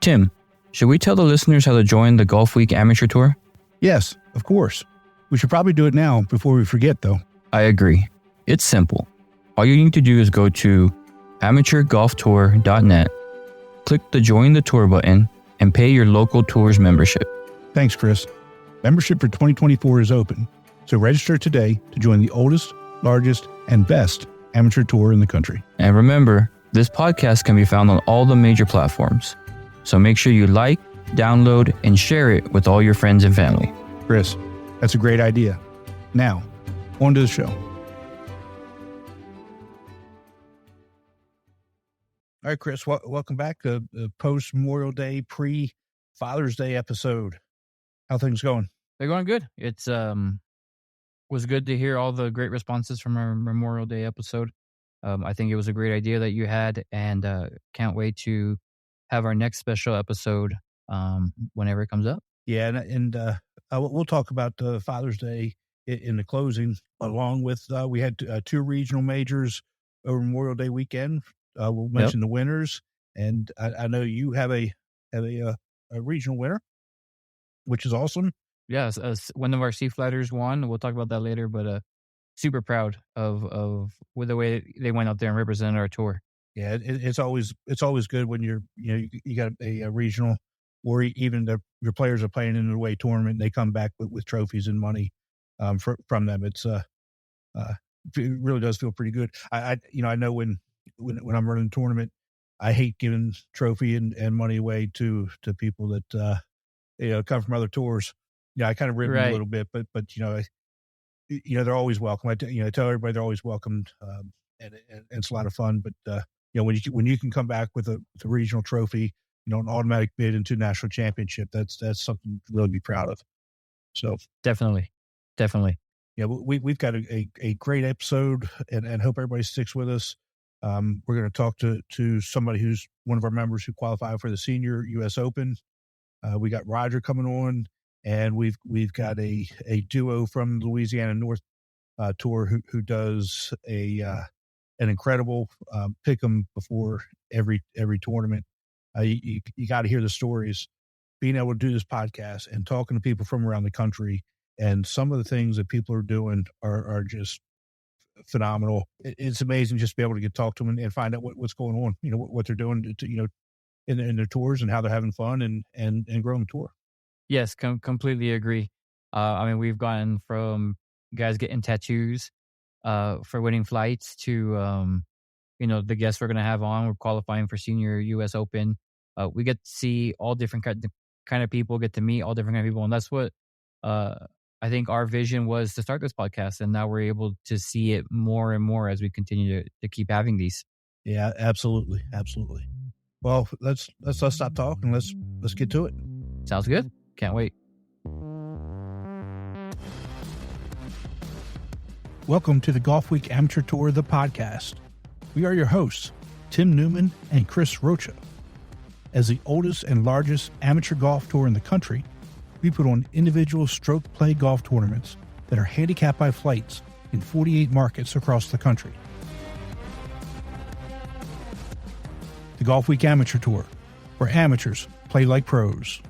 Tim, should we tell the listeners how to join the Golfweek Amateur Tour? Yes, of course. We should probably do it now before we forget, though. I agree. It's simple. All you need to do is go to amateurgolftour.net, click the Join the Tour button, and pay your local tour's membership. Thanks, Chris. Membership for 2024 is open, so register today to join the oldest, largest, and best amateur tour in the country. And remember, this podcast can be found on all the major platforms. So make sure you like, download, and share it with all your friends and family. Chris, that's a great idea. Now, on to the show. All right, Chris, welcome back to the post-Memorial Day, pre-Father's Day episode. How things going? They're going good. It's was good to hear all the great responses from our Memorial Day episode. I think it was a great idea that you had, and can't wait to have our next special episode whenever it comes up. Yeah, and we'll talk about Father's Day in the closing, along with we had two regional majors over Memorial Day weekend. We'll mention the winners, and I know you have a regional winner, which is awesome. Yes, one of our sea flatters won. We'll talk about that later, but super proud of with the way they went out there and represented our tour. Yeah, it's always good when you got a regional, or even your players are playing in an away tournament and they come back with trophies and money from them. It's it really does feel pretty good. I know when I'm running a tournament, I hate giving trophy and money away to people that come from other tours. Yeah, I kind of rib them a little bit, but they're always welcome. I tell everybody they're always welcomed, and it's a lot of fun. But when you can come back with a regional trophy, an automatic bid into national championship, that's something to really be proud of. So definitely. Yeah, we've got a great episode, and hope everybody sticks with us. We're going to talk to somebody who's one of our members who qualified for the Senior U.S. Open. We got Roger coming on. And we've got a duo from Louisiana North Tour who does an incredible Pickem before every tournament. You got to hear the stories. Being able to do this podcast and talking to people from around the country, and some of the things that people are doing are just phenomenal. It's amazing just to be able to talk to them and find out what's going on. What they're doing in their tours and how they're having fun and growing the tour. Yes, completely agree. We've gone from guys getting tattoos for winning flights to, the guests we're going to have on. We're qualifying for Senior U.S. Open. We get to see all different kind of people, get to meet all different kind of people. And that's what I think our vision was to start this podcast. And now we're able to see it more and more as we continue to keep having these. Yeah, absolutely. Well, let's stop talking. Let's get to it. Sounds good. Can't wait. Welcome to the Golfweek Amateur Tour, the podcast. We are your hosts, Tim Newman and Chris Rocha. As the oldest and largest amateur golf tour in the country, we put on individual stroke play golf tournaments that are handicapped by flights in 48 markets across the country. The Golfweek Amateur Tour, where amateurs play like pros.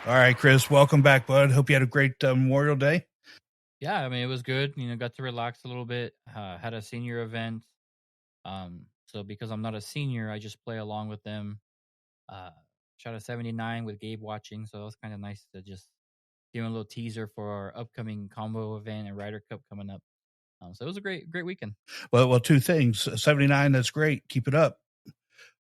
All right, Chris, welcome back, bud. Hope you had a great Memorial Day. Yeah, it was good. Got to relax a little bit. Had a senior event. So because I'm not a senior, I just play along with them. Shot a 79 with Gabe watching, so it was kind of nice to just give him a little teaser for our upcoming combo event and Ryder Cup coming up. So it was a great weekend. Well, two things. 79, that's great. Keep it up.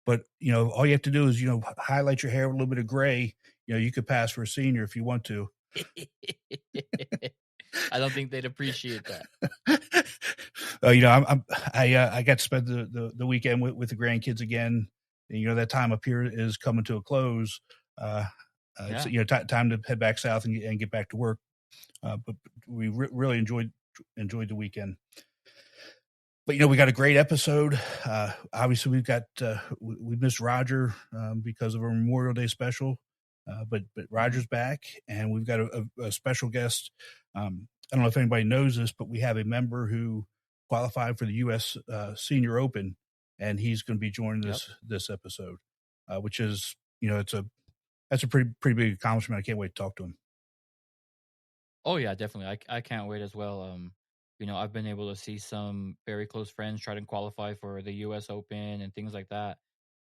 But, all you have to do is, highlight your hair with a little bit of gray. You could pass for a senior if you want to. I don't think they'd appreciate that. I got to spend the weekend with the grandkids again. And, that time up here is coming to a close. It's time to head back south and get back to work. But we really enjoyed the weekend. But we got a great episode. Obviously, we've got we missed Roger because of our Memorial Day special, but Roger's back, and we've got a special guest. I don't know if anybody knows this, but we have a member who qualified for the U.S. Senior Open, and he's going to be joining this episode, which is that's a pretty big accomplishment. I can't wait to talk to him. Oh yeah, definitely. I can't wait as well. I've been able to see some very close friends try to qualify for the U.S. Open and things like that.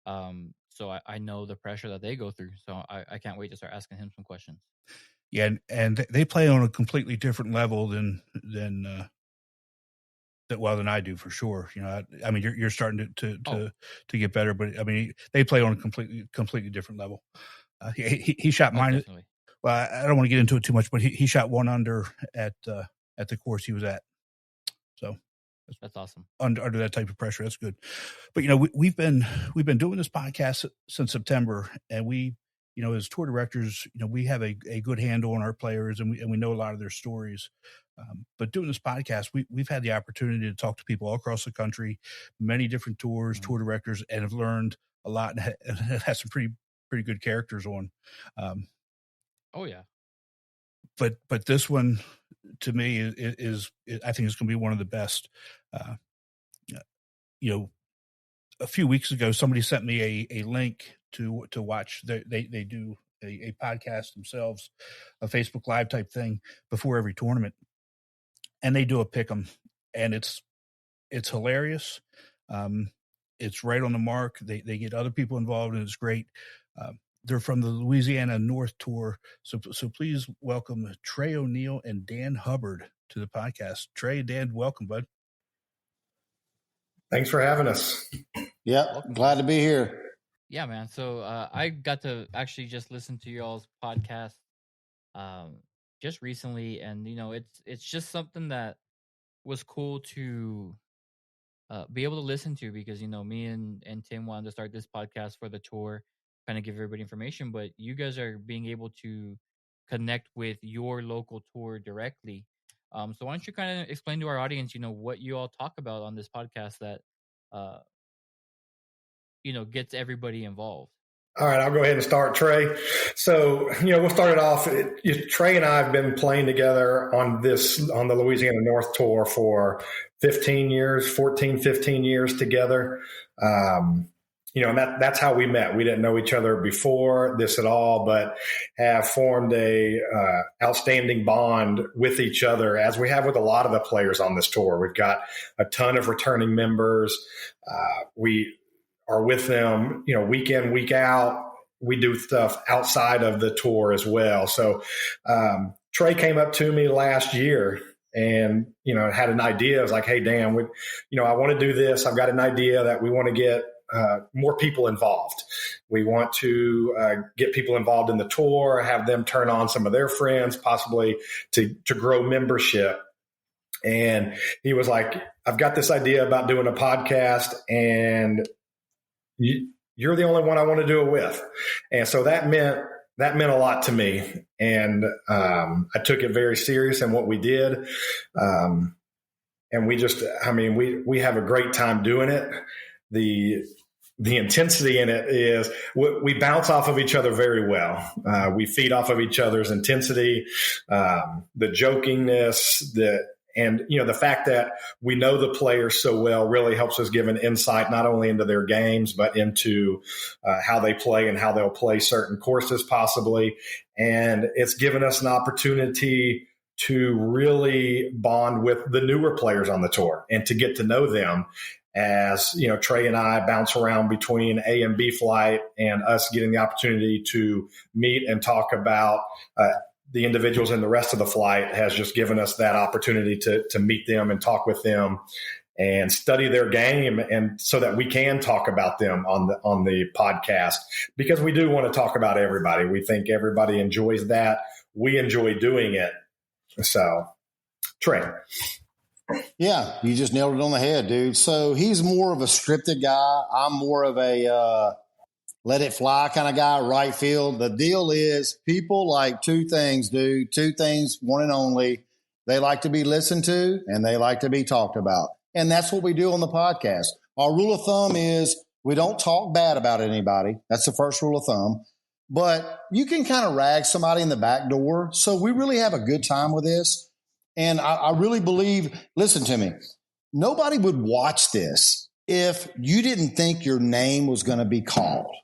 So I know the pressure that they go through. So I can't wait to start asking him some questions. Yeah, and they play on a completely different level than I do, for sure. I mean, you're starting to get better, but I mean, they play on a completely different level. He shot mine. Definitely. Well, I don't want to get into it too much, but he shot 1 under at the course he was at. So that's awesome. Under that type of pressure, that's good. But we've been doing this podcast since September, and we, as tour directors, we have a good handle on our players, and we know a lot of their stories. But doing this podcast, we've had the opportunity to talk to people all across the country, many different tours, tour directors, and have learned a lot and had some pretty good characters on. Oh yeah. But this one, to me, is I think it's going to be one of the best. A few weeks ago, somebody sent me a link to watch. They do a podcast themselves, a Facebook Live type thing before every tournament, and they do a Pickem, and it's hilarious. It's right on the mark. They get other people involved, and it's great. They're from the Louisiana North Tour. So please welcome Trey O'Neill and Dan Hubbard to the podcast. Trey and Dan, welcome, bud. Thanks for having us. Yeah, glad to be here. Yeah, man. So I got to actually just listen to y'all's podcast just recently, and it's just something that was cool to be able to listen to, because me and Tim wanted to start this podcast for the tour, kind of give everybody information, but you guys are being able to connect with your local tour directly. So why don't you kind of explain to our audience, what you all talk about on this podcast that, gets everybody involved. All right, I'll go ahead and start, Trey. So, we'll start it off. Trey and I have been playing together on the Louisiana North Tour for 15 years together. And that's how we met. We didn't know each other before this at all, but have formed a outstanding bond with each other, as we have with a lot of the players on this tour. We've got a ton of returning members. We are with them, week in, week out. We do stuff outside of the tour as well. So Trey came up to me last year and, had an idea. I was like, hey, Dan, I want to do this. I've got an idea that we want to get more people involved. We want to get people involved in the tour, have them turn on some of their friends, possibly to grow membership. And he was like, I've got this idea about doing a podcast, and you're the only one I want to do it with. And so that meant a lot to me. And I took it very serious in what we did. And we have a great time doing it. The intensity in it is we bounce off of each other very well. We feed off of each other's intensity, the jokingness, the fact that we know the players so well really helps us give an insight not only into their games, but into how they play and how they'll play certain courses possibly. And it's given us an opportunity to really bond with the newer players on the tour and to get to know them. As Trey and I bounce around between A and B flight, and us getting the opportunity to meet and talk about the individuals in the rest of the flight has just given us that opportunity to meet them and talk with them and study their game, and so that we can talk about them on the podcast, because we do want to talk about everybody. We think everybody enjoys that. We enjoy doing it. So, Trey. Yeah, you just nailed it on the head, dude. So he's more of a scripted guy. I'm more of a let it fly kind of guy, right field. The deal is people like two things, dude. Two things, one and only. They like to be listened to, and they like to be talked about. And that's what we do on the podcast. Our rule of thumb is we don't talk bad about anybody. That's the first rule of thumb. But you can kind of rag somebody in the back door. So we really have a good time with this. And I really believe, listen to me, nobody would watch this if you didn't think your name was going to be called.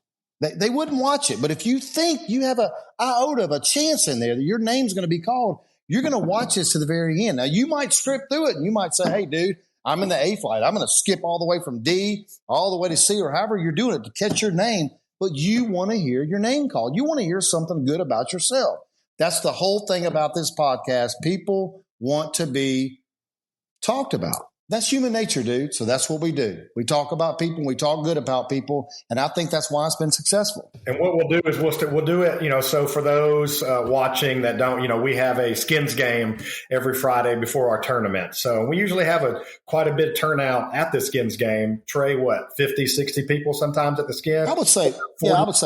They wouldn't watch it. But if you think you have an iota of a chance in there that your name's going to be called, you're going to watch this to the very end. Now, you might strip through it and you might say, hey, dude, I'm in the A flight. I'm going to skip all the way from D all the way to C or however you're doing it to catch your name. But you want to hear your name called. You want to hear something good about yourself. That's the whole thing about this podcast. People want to be talked about. That's human nature, dude. So that's what we do. We talk about people. We talk good about people. And I think that's why it's been successful. And what we'll do is we'll do it, so for those watching that don't, we have a skins game every Friday before our tournament. So we usually have quite a bit turnout at the skins game. Trey, 50, 60 people sometimes at the skins? I would say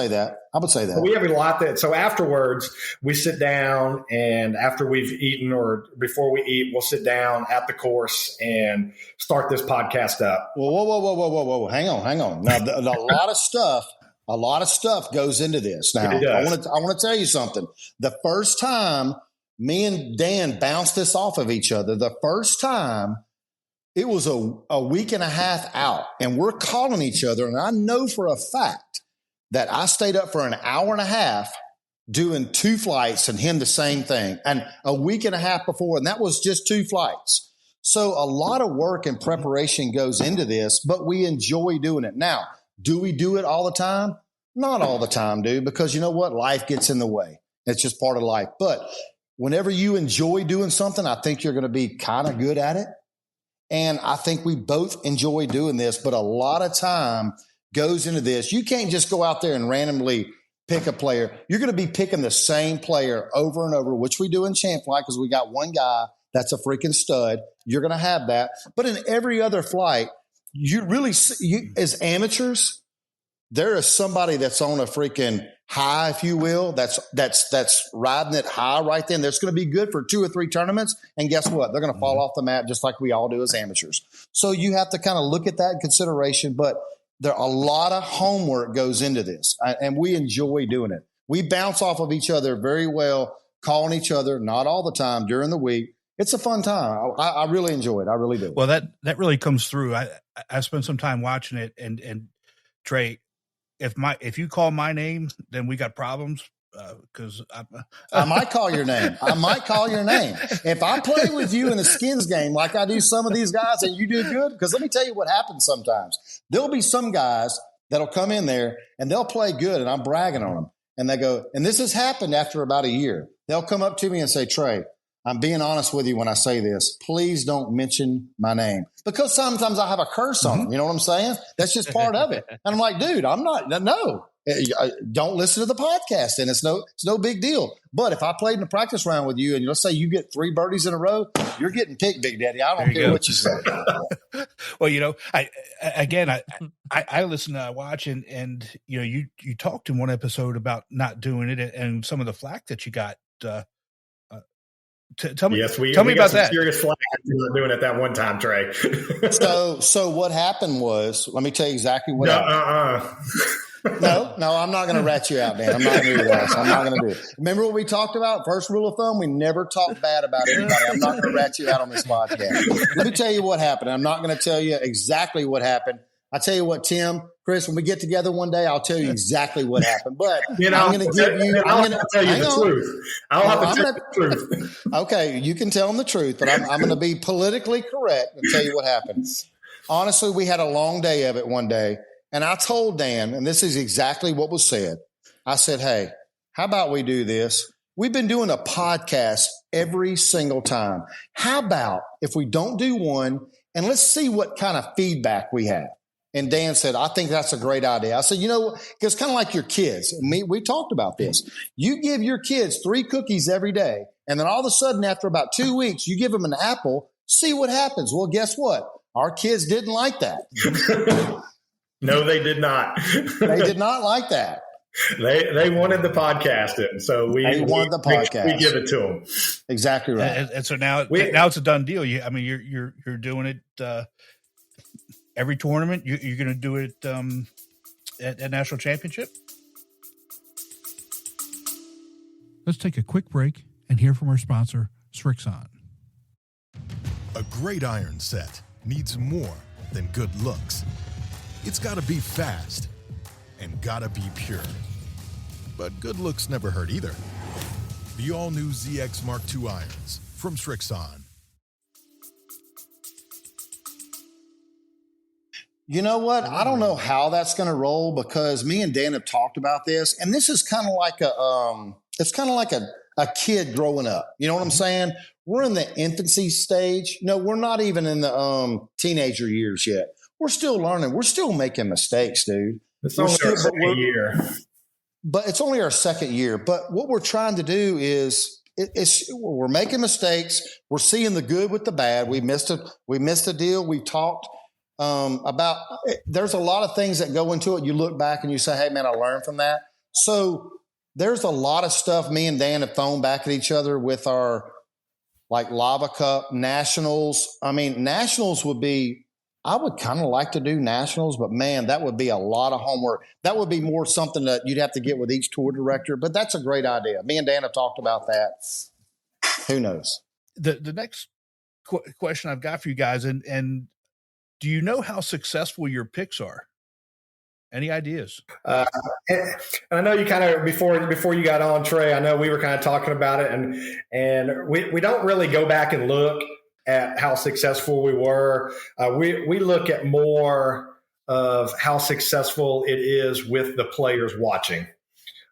that. So we have a lot so afterwards we sit down, and after we've eaten or before we eat, we'll sit down at the course and start this podcast up. Whoa. Hang on. Now, a lot of stuff goes into this. Now, I want to tell you something. The first time me and Dan bounced this off of each other, the first time it was a week and a half out, and we're calling each other. And I know for a fact that I stayed up for an hour and a half doing 2 flights and him the same thing. And a week and a half before, and that was just 2 flights. So a lot of work and preparation goes into this, but we enjoy doing it. Now, do we do it all the time? Not all the time, dude, because you know what? Life gets in the way. It's just part of life. But whenever you enjoy doing something, I think you're going to be kind of good at it. And I think we both enjoy doing this, but a lot of time goes into this. You can't just go out there and randomly pick a player. You're going to be picking the same player over and over, which we do in Champ Flight because we got one guy that's a freaking stud. You're going to have that. But in every other flight, as amateurs, there is somebody that's on a freaking high, if you will, that's riding it high right then. That's going to be good for 2 or 3 tournaments. And guess what? They're going to fall off the map just like we all do as amateurs. So you have to kind of look at that in consideration. But there a lot of homework goes into this, and we enjoy doing it. We bounce off of each other very well, calling each other, not all the time during the week. It's a fun time. I really enjoy it. I really do. Well, that really comes through. I spent some time watching it, and Trey, if you call my name, then we got problems. Because I might call your name. If I play with you in the skins game like I do some of these guys and you do good, because let me tell you what happens sometimes. There'll be some guys that'll come in there and they'll play good and I'm bragging on them. And they go, and this has happened after about a year. They'll come up to me and say, Trey, I'm being honest with you when I say this. Please don't mention my name. Because sometimes I have a curse on them. You know what I'm saying? That's just part of it. And I'm like, dude, no. Don't listen to the podcast, and it's no big deal. But if I played in a practice round with you, and let's say you get 3 birdies in a row, you're getting picked, Big Daddy. I don't care what you say. Well, I listen to watch, and you talked in one episode about not doing it and some of the flack that you got. Tell me about that. Serious flack doing it that one time, Trey. So what happened was, let me tell you exactly what happened. No, I'm not going to rat you out, man. I'm not going to do that. I'm not going to do it. Remember what we talked about? First rule of thumb, we never talk bad about anybody. I'm not going to rat you out on this podcast. Let me tell you what happened. I'm not going to tell you exactly what happened. I tell you what, Tim, Chris, when we get together one day, I'll tell you exactly what happened. But I'm going to give you. I'll tell you the truth. I'll have to tell you the truth. Okay, you can tell them the truth, but I'm going to be politically correct and tell you what happened. Honestly, we had a long day of it one day. And I told Dan, and this is exactly what was said. I said, hey, how about we do this? We've been doing a podcast every single time. How about if we don't do one and let's see what kind of feedback we have? And Dan said, I think that's a great idea. I said, because kind of like your kids. We talked about this. You give your kids 3 cookies every day. And then all of a sudden, after about 2 weeks, you give them an apple, see what happens. Well, guess what? Our kids didn't like that. No, they did not. They did not like that. They wanted the podcast in, so we wanted the podcast. We give it to them. Exactly right. And so now it's a done deal. You're doing it every tournament you're going to do it at national championship? Let's take a quick break and hear from our sponsor, Srixon. A great iron set needs more than good looks. It's got to be fast and got to be pure. But good looks never hurt either. The all-new ZX Mark II irons from Srixon. You know what? I don't know how that's going to roll, because me and Dan have talked about this, and this is kind of like it's kind of like a kid growing up. You know what I'm saying? We're in the infancy stage. No, we're not even in the teenager years yet. We're still learning. We're still making mistakes, dude. It's only our second year. But it's only our second year. But what we're trying to do is we're making mistakes. We're seeing the good with the bad. We missed a deal. We talked about, there's a lot of things that go into it. You look back and you say, hey man, I learned from that. So there's a lot of stuff me and Dan have thrown back at each other with our like Lava Cup nationals. I mean, nationals would be, I would kind of like to do nationals, but man, that would be a lot of homework. That would be more something that you'd have to get with each tour director, but that's a great idea. Me and Dan have talked about that. Who knows? The next question I've got for you guys, and do you know how successful your picks are? Any ideas? And I know you kind of before you got on, Trey, I know we were kind of talking about it, and we don't really go back and look at how successful we were. We look at more of how successful it is with the players watching.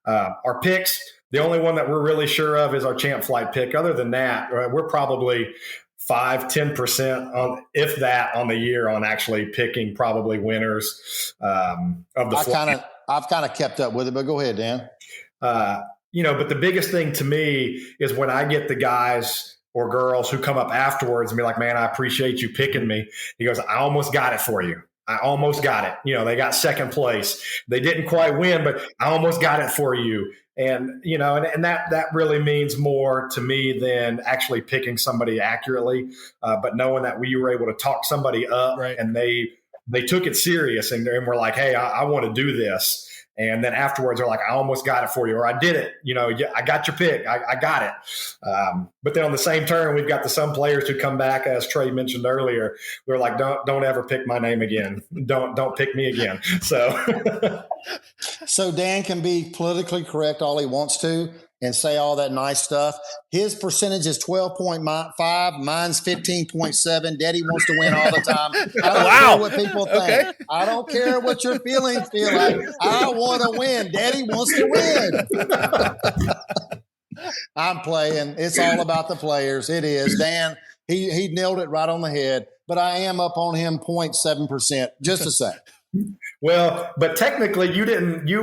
Our picks, the only one that we're really sure of is our champ flight pick. Other than that, we're probably 5-10% on, if that, on the year on actually picking probably winners of the flight. I've kind of kept up with it, but go ahead, Dan. But the biggest thing to me is when I get the guys or girls who come up afterwards and be like, man, I appreciate you picking me. He goes, I almost got it for you. I almost got it. They got second place. They didn't quite win, but I almost got it for you. And, and that really means more to me than actually picking somebody accurately. But knowing that we were able to talk somebody up, right, and they took it serious and were like, hey, I want to do this. And then afterwards they're like, I almost got it for you, or I did it. I got your pick. I got it. But then on the same turn, we've got some players who come back, as Trey mentioned earlier. They're like, don't ever pick my name again. Don't pick me again. So Dan can be politically correct all he wants to and say all that nice stuff. His percentage is 12.5. Mine's 15.7. Daddy wants to win all the time. I don't care what people think. Okay. I don't care what your feelings feel like. I want to win. Daddy wants to win. I'm playing. It's all about the players. It is. Dan, he nailed it right on the head, but I am up on him 0.7%, just a sec. Well, but technically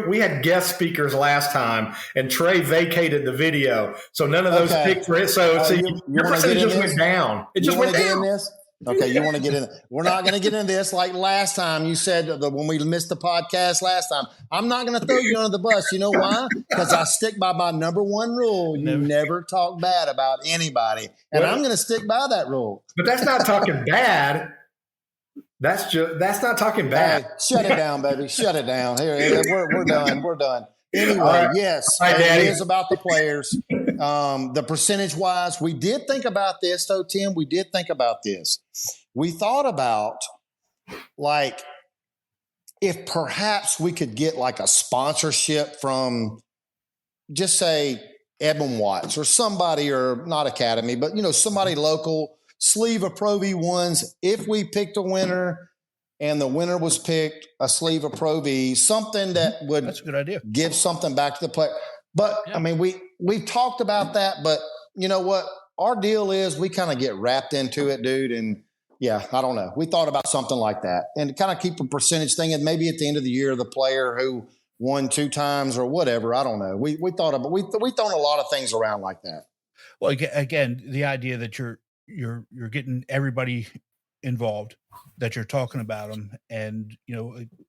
we had guest speakers last time and Trey vacated the video. So none of those picks were your percentage just went down. It just went down. Okay, you want to get in? We're not going to get into this like last time. You said when we missed the podcast last time. I'm not going to throw you under the bus. You know why? Because I stick by my number one rule. You never talk bad about anybody. And I'm going to stick by that rule. But that's not talking bad. That's not talking bad. Hey, shut it down, baby. Shut it down. Here, we're done. We're done. Anyway, right. Yes, it is about the players. The percentage wise, we did think about this though, Tim. We did think about this. We thought about like if perhaps we could get like a sponsorship from just say Edmund Watts or somebody, or not Academy, but somebody local. Sleeve of Pro V1s. If we picked a winner and the winner was picked, a sleeve of Pro V, something that would That's a good idea. Give something back to the player. But I mean, we've talked about that, but you know what? Our deal is we kind of get wrapped into it, dude. And yeah, I don't know. We thought about something like that and kind of keep a percentage thing. And maybe at the end of the year, the player who won 2 times or whatever, I don't know. We thought about, we thrown a lot of things around like that. Well, again, the idea that you're getting everybody involved, that you're talking about them, and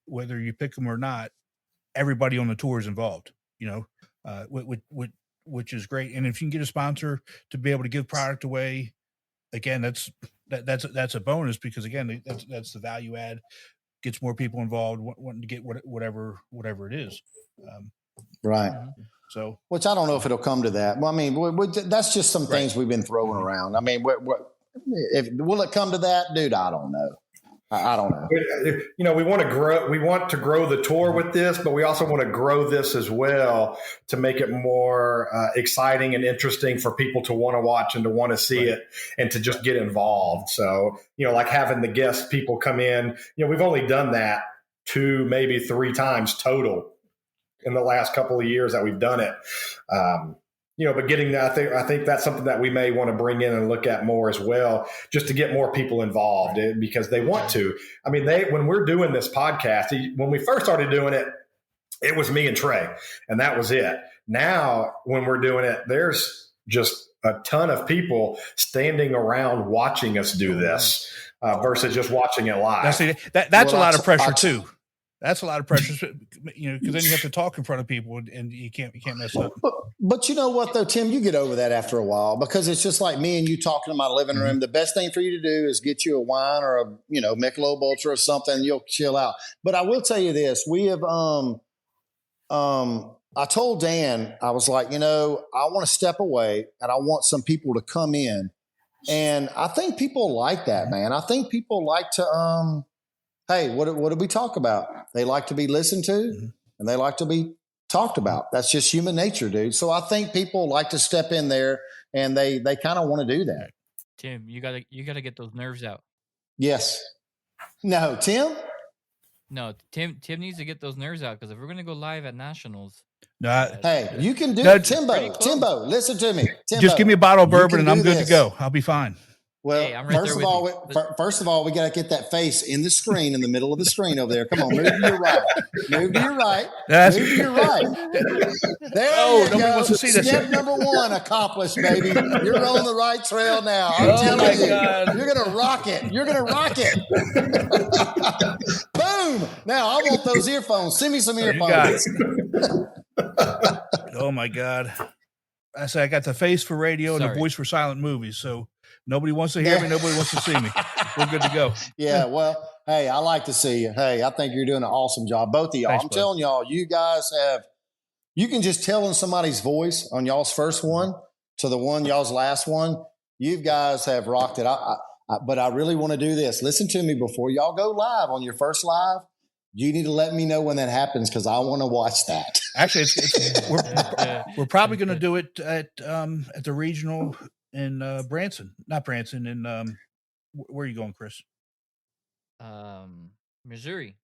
whether you pick them or not, everybody on the tour is involved. Which is great. And if you can get a sponsor to be able to give product away, again, that's a bonus, because again, that's the value add gets more people involved, wanting to get whatever it is. Right. So, which I don't know if it'll come to that. Well, I mean, that's just some things we've been throwing around. I mean, will it come to that, dude? I don't know. I don't know. We want to grow. We want to grow the tour with this, but we also want to grow this as well to make it more exciting and interesting for people to want to watch and to want to see it and to just get involved. So, like having the guest people come in. We've only done that 2, maybe 3 times total in the last couple of years that we've done it. But getting that, I think that's something that we may want to bring in and look at more as well, just to get more people involved because they want to. I mean, when we're doing this podcast, when we first started doing it, it was me and Trey, and that was it. Now, when we're doing it, there's just a ton of people standing around watching us do this versus just watching it live. That's a lot of pressure too. That's a lot of pressure, because then you have to talk in front of people, and you can't mess up. But you know what, though, Tim, you get over that after a while, because it's just like me and you talking in my living room. The best thing for you to do is get you a wine or a Michelob Ultra or something. You'll chill out. But I will tell you this: we have. I told Dan, I was like, I want to step away, and I want some people to come in, and I think people like that, man. I think people like to. Hey, what did we talk about? They like to be listened to, and they like to be talked about. That's just human nature, dude. So I think people like to step in there, and they kind of want to do that. Tim, you gotta get those nerves out. Yes. No, Tim? No, Tim needs to get those nerves out, because if we're gonna go live at Nationals. Hey, you can do it. Timbo, listen to me. Timbo, just give me a bottle of bourbon and I'm good to go. I'll be fine. Well, hey, first of all, we got to get that face in the screen, in the middle of the screen over there. Come on, move to your right. Move to your right. Move to your right. There you go. Wants to see this. Step number 1 accomplished, baby. You're on the right trail now. I'm telling you. God. You're going to rock it. You're going to rock it. Boom. Now, I want those earphones. Send me some earphones. Oh, my God. I say I got the face for radio and the voice for silent movies, so nobody wants to hear me. Nobody wants to see me. We're good to go. Yeah, well, hey, I like to see you. Hey, I think you're doing an awesome job, both of y'all. Thanks, I'm telling y'all, you guys you can just tell in somebody's voice on y'all's first one to the one y'all's last one. You guys have rocked it. But I really want to do this. Listen to me before y'all go live on your first live. You need to let me know when that happens, because I want to watch that. Actually, we're probably going to do it at the regional in Branson, not Branson. In where are you going, Chris? Missouri.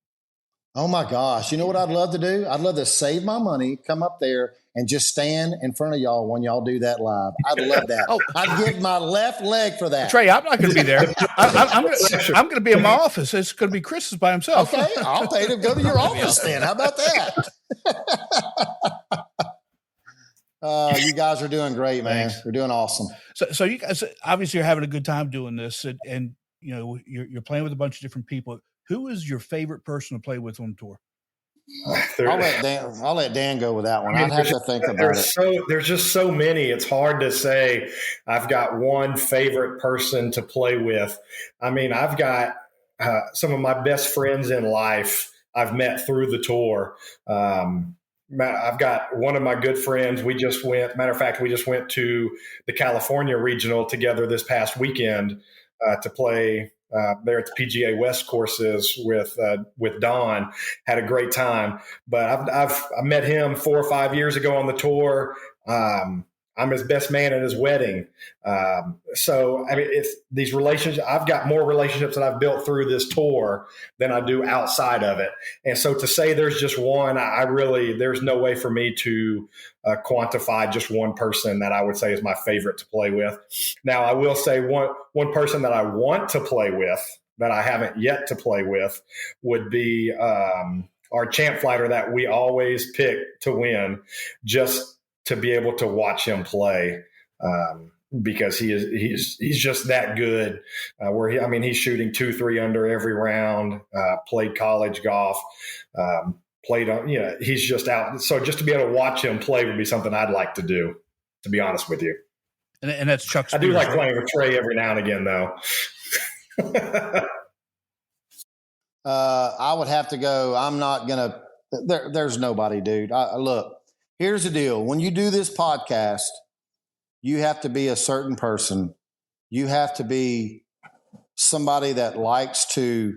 Oh my gosh! You know what I'd love to do? I'd love to save my money, come up there, and just stand in front of y'all when y'all do that live. I'd love that. I'd give my left leg for that. Trey, I'm not going to be there. I'm going to be in my office. It's going to be Chris's by himself. Okay, I'll pay to go to your office then. How about that? You guys are doing great, man. Thanks. You're doing awesome. So you guys obviously are having a good time doing this, and you're playing with a bunch of different people. Who is your favorite person to play with on tour? I'll let Dan go with that one. I'd have to think about it. There's just so many. It's hard to say I've got one favorite person to play with. I mean, I've got some of my best friends in life I've met through the tour. I've got one of my good friends. We just went to the California Regional together this past weekend to play there at the PGA West courses with Don. Had a great time. But I met him 4 or 5 years ago on the tour. I'm his best man at his wedding. So, I mean, it's these relationships. I've got more relationships that I've built through this tour than I do outside of it. And so to say there's just one, there's no way for me to quantify just one person that I would say is my favorite to play with. Now, I will say one person that I want to play with that I haven't yet to play with would be our champ flighter that we always pick to win, just to be able to watch him play, because he's just that good. He's shooting 2-3 under every round. Played college golf. He's just out. So just to be able to watch him play would be something I'd like to do, to be honest with you. And that's Chuck Spears. I do like playing with Trey every now and again, though. I would have to go. I'm not going to, there's nobody, dude. Look, here's the deal. When you do this podcast, you have to be a certain person. You have to be somebody that likes to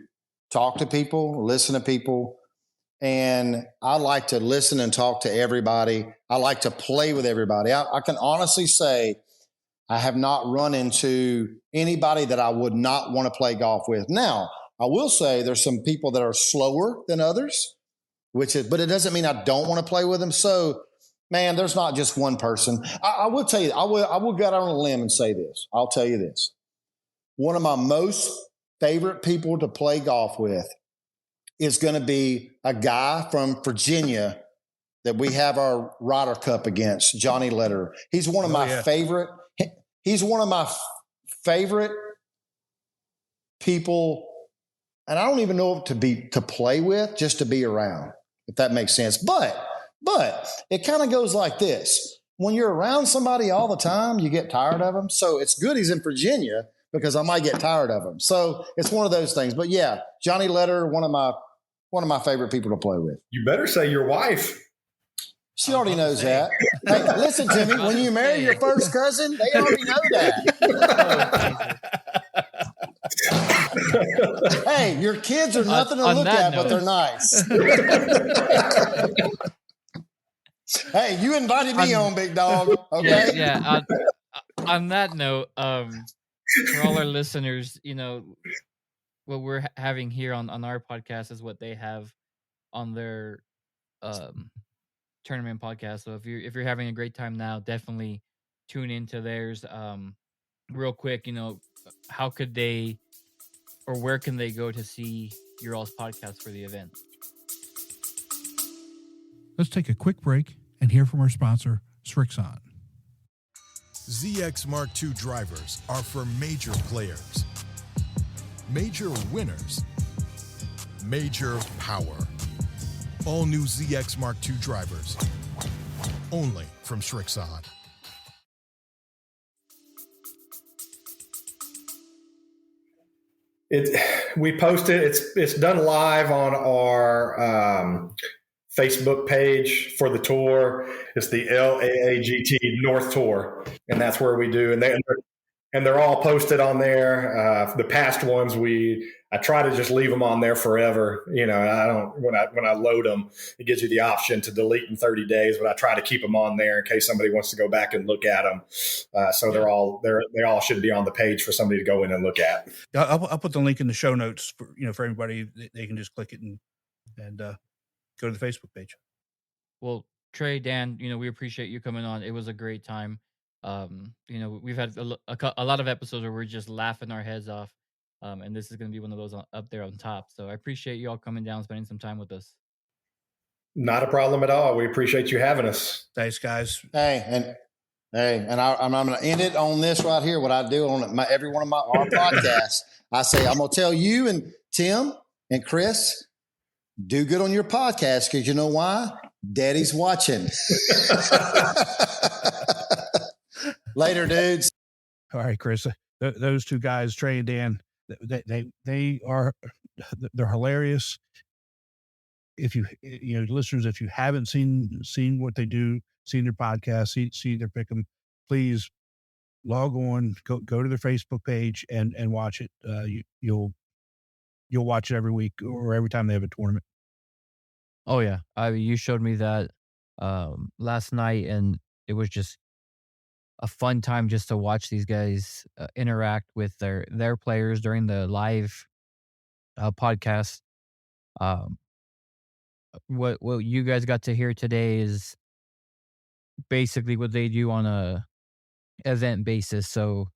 talk to people, listen to people. And I like to listen and talk to everybody. I like to play with everybody. I can honestly say I have not run into anybody that I would not want to play golf with. Now, I will say there's some people that are slower than others, but it doesn't mean I don't want to play with them. So, man, there's not just one person. I will tell you, I will go out on a limb and say this. I'll tell you this. One of my most favorite people to play golf with is going to be a guy from Virginia that we have our Ryder Cup against, Johnny Lederer. He's one of my favorite. He's one of my favorite people, and I don't even know to play with, just to be around, if that makes sense. But it kind of goes like this. When you're around somebody all the time, you get tired of them. So it's good he's in Virginia because I might get tired of him. So it's one of those things. But yeah, Johnny Lederer, one of my favorite people to play with. You better say your wife. She already knows that. Hey, listen to me. When you marry your first cousin, they already know that. Hey, your kids are nothing to look at, but they're nice. Hey, you invited me on, big dog. Okay. Yeah. On that note, for all our listeners, what we're having here on our podcast is what they have on their tournament podcast. So if you're having a great time now, definitely tune into theirs. Real quick, how could they, or where can they go to see your all's podcast for the event? Let's take a quick break and hear from our sponsor, Srixon. ZX Mark II drivers are for major players, major winners, major power. All new ZX Mark II drivers, only from Srixon. We posted, it's done live on our Facebook page for the tour. It's the LAAGT North Tour, and that's where we do. And they're all posted on there. The past ones, I try to just leave them on there forever. I don't, when I load them, it gives you the option to delete in 30 days, but I try to keep them on there in case somebody wants to go back and look at them. So they all should be on the page for somebody to go in and look at. I'll put the link in the show notes for everybody. They can just click it and go to the Facebook page. Well, Trey, Dan, we appreciate you coming on. It was a great time. We've had a lot of episodes where we're just laughing our heads off. And this is going to be one of those up there on top. So I appreciate you all coming down, spending some time with us. Not a problem at all. We appreciate you having us. Thanks, guys. And I'm going to end it on this right here. What I do on every one of our podcasts, I say, I'm going to tell you and Tim and Chris, do good on your podcast, because you know why? Daddy's watching. Later, dudes. All right, Chris. Those two guys, Trey and Dan, they're hilarious. If you listeners, if you haven't seen what they do, seen their podcast, see their Pickem, please log on, go to their Facebook page and watch it. You'll watch it every week or every time they have a tournament. Oh yeah, you showed me that last night, and it was just a fun time just to watch these guys interact with their players during the live podcast. What you guys got to hear today is basically what they do on a event basis. So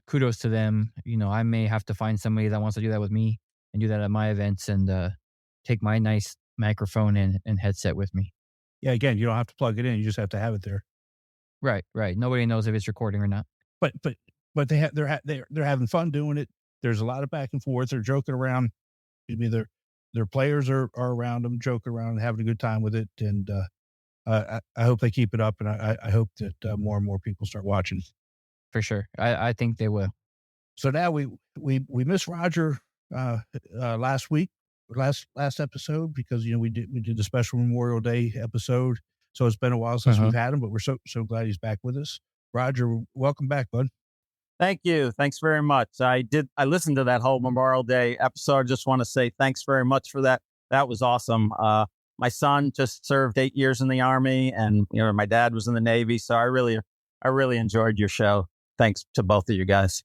kudos to them. I may have to find somebody that wants to do that with me and do that at my events, and take my nice microphone and headset with me. Yeah, again, you don't have to plug it in; you just have to have it there. Right. Nobody knows if it's recording or not. But they're having fun doing it. There's a lot of back and forth. They're joking around. Their players are around them, joking around and having a good time with it. And I hope they keep it up. And I hope that more and more people start watching. For sure, I think they will. So now we missed Roger last week. last episode because we did the special Memorial Day episode, so it's been a while since we've had him, but we're so glad he's back with us. Roger, welcome back, bud. Thank you. Thanks very much. I listened to that whole Memorial Day episode. I just want to say thanks very much for that. That was awesome. My son just served 8 years in the Army, and my dad was in the Navy, so I really enjoyed your show. Thanks to both of you guys.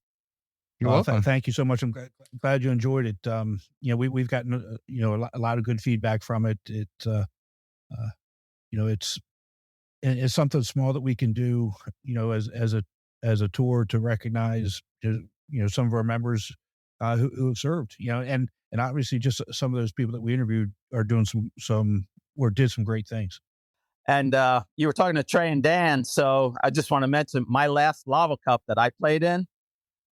You're welcome. Thank you so much. I'm glad you enjoyed it. We've gotten a lot of good feedback from it. It's something small that we can do, as a tour to recognize, some of our members who have served, and obviously just some of those people that we interviewed are doing did some great things. And you were talking to Trey and Dan, so I just want to mention my last Lava Cup that I played in,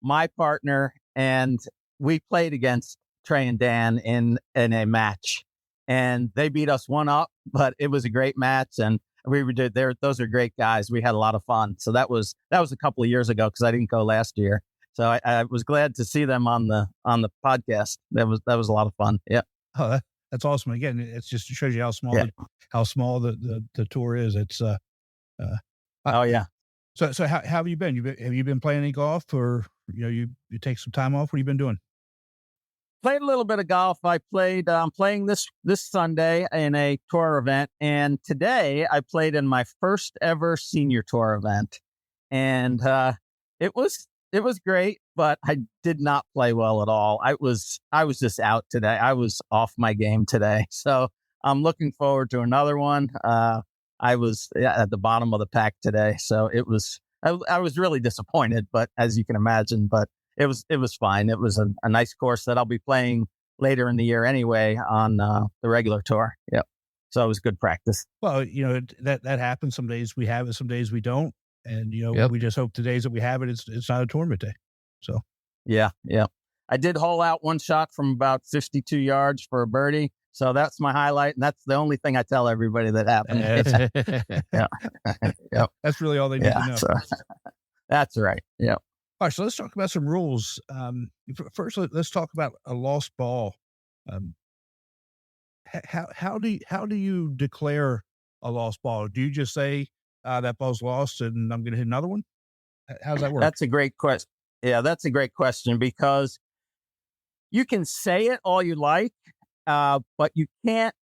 my partner and we played against Trey and Dan in a match, and they beat us 1-up, but it was a great match, and those are great guys. We had a lot of fun. So that was a couple of years ago because I didn't go last year. So I was glad to see them on the podcast. That was a lot of fun. Yeah. Oh, that's awesome. Again, it shows you how small the tour is. It's oh yeah. So how have you been? Have you been playing any golf, or you take some time off? What have you been doing? Played a little bit of golf. I played. I'm playing this Sunday in a tour event, and today I played in my first ever senior tour event, and it was great, but I did not play well at all. I was just out today. I was off my game today, so I'm looking forward to another one. I was at the bottom of the pack today, so I was really disappointed, but as you can imagine, but it was fine. It was a nice course that I'll be playing later in the year anyway on the regular tour. Yep. So it was good practice. Well, that happens. Some days we have it, some days we don't. And, we just hope the days that we have it, it's not a tournament day. So. Yeah. I did hole out one shot from about 52 yards for a birdie. So that's my highlight. And that's the only thing I tell everybody that happened. Yeah. That's really all they need to know. So, that's right. Yeah. All right, so let's talk about some rules. First, let's talk about a lost ball. How do you declare a lost ball? Do you just say that ball's lost and I'm going to hit another one? How does that work? That's a great question. Yeah, that's a great question because you can say it all you like, but you can't.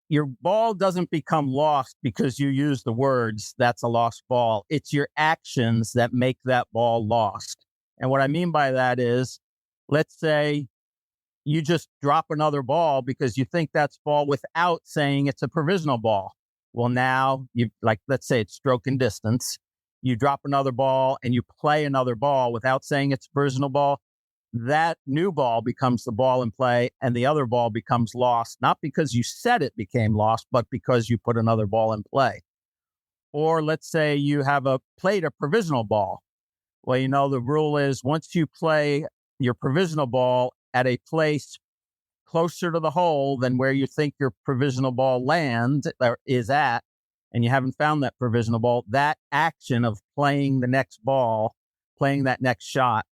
Your ball doesn't become lost because you use the words "that's a lost ball." It's your actions that make that ball lost. And what I mean by that is, let's say you just drop another ball because you think that's ball without saying it's a provisional ball. Well, now let's say it's stroke and distance. You drop another ball and you play another ball without saying it's a provisional ball. That new ball becomes the ball in play and the other ball becomes lost, not because you said it became lost, but because you put another ball in play. Or let's say you have played a provisional ball. Well, the rule is once you play your provisional ball at a place closer to the hole than where you think your provisional ball is at, and you haven't found that provisional ball, that action of playing the next ball, playing that next shot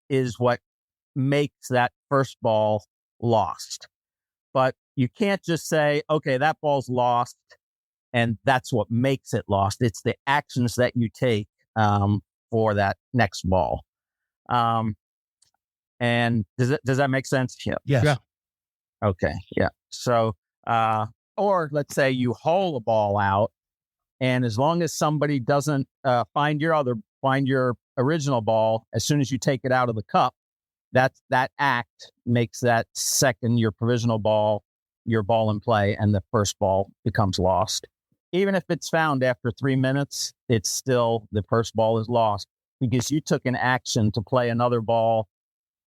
is what makes that first ball lost. But you can't just say, okay, that ball's lost, and that's what makes it lost. It's the actions that you take for that next ball. And does that make sense? Yeah. Yes. Yeah. Okay. Yeah. So, or let's say you hole a ball out, and as long as somebody doesn't find your original ball, as soon as you take it out of the cup, that act makes that second, your provisional ball, your ball in play, and the first ball becomes lost. Even if it's found after 3 minutes, it's still the first ball is lost because you took an action to play another ball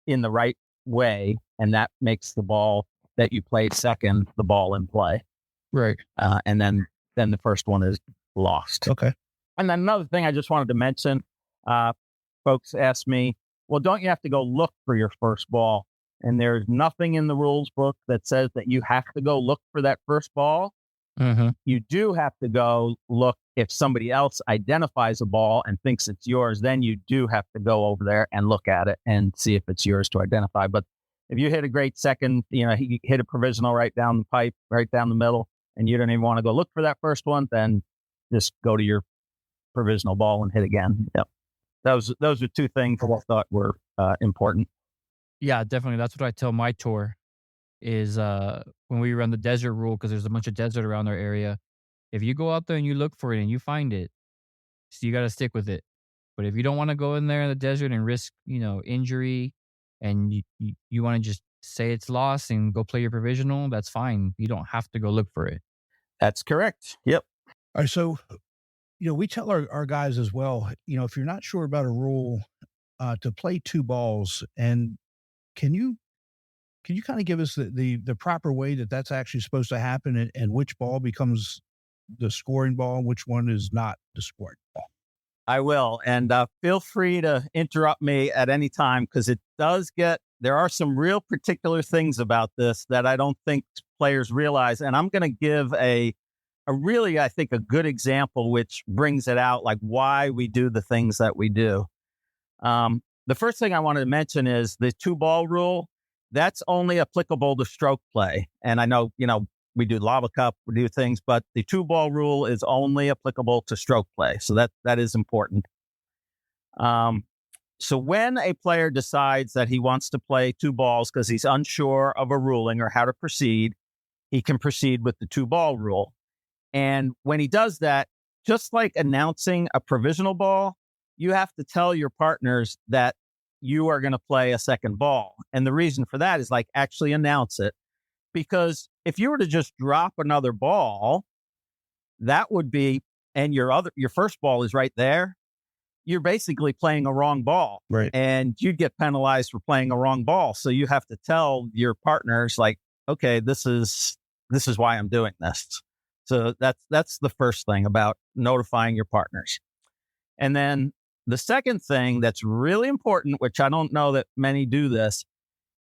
in the right way, and that makes the ball that you played second the ball in play. Right. And then the first one is lost. Okay. And then another thing I just wanted to mention, folks asked me, well, don't you have to go look for your first ball? And there's nothing in the rules book that says that you have to go look for that first ball. Mm-hmm. You do have to go look if somebody else identifies a ball and thinks it's yours, then you do have to go over there and look at it and see if it's yours to identify. But If you hit a great second, he hit a provisional right down the pipe, right down the middle, and you don't even want to go look for that first one, then just go to your provisional ball and hit again. Yep. Those are two things that I thought were important. Yeah, definitely. That's what I tell my tour is when we run the desert rule, because there's a bunch of desert around our area. If you go out there and you look for it and you find it, so you got to stick with it. But if you don't want to go in there in the desert and risk, injury, and you want to just say it's lost and go play your provisional, that's fine. You don't have to go look for it. That's correct. Yep. All right. So, we tell our guys as well, if you're not sure about a rule, to play two balls, and can you kind of give us the proper way that's actually supposed to happen, and which ball becomes the scoring ball, which one is not the scoring ball? I will. And feel free to interrupt me at any time, because there are some real particular things about this that I don't think players realize. And I'm going to give a really, I think, a good example, which brings it out, like why we do the things that we do. The first thing I wanted to mention is the 2-ball rule. That's only applicable to stroke play. And I know, we do Lava Cup, we do things, but the 2-ball rule is only applicable to stroke play. So that is important. So when a player decides that he wants to play 2 balls because he's unsure of a ruling or how to proceed, he can proceed with the 2-ball rule. And when he does that, just like announcing a provisional ball, you have to tell your partners that you are going to play a second ball. And the reason for that is actually announce it. Because if you were to just drop another ball, that would be, and your first ball is right there, you're basically playing a wrong ball. Right. And you'd get penalized for playing a wrong ball. So you have to tell your partners, okay, this is why I'm doing this. So that's the first thing about notifying your partners. And then the second thing that's really important, which I don't know that many do this,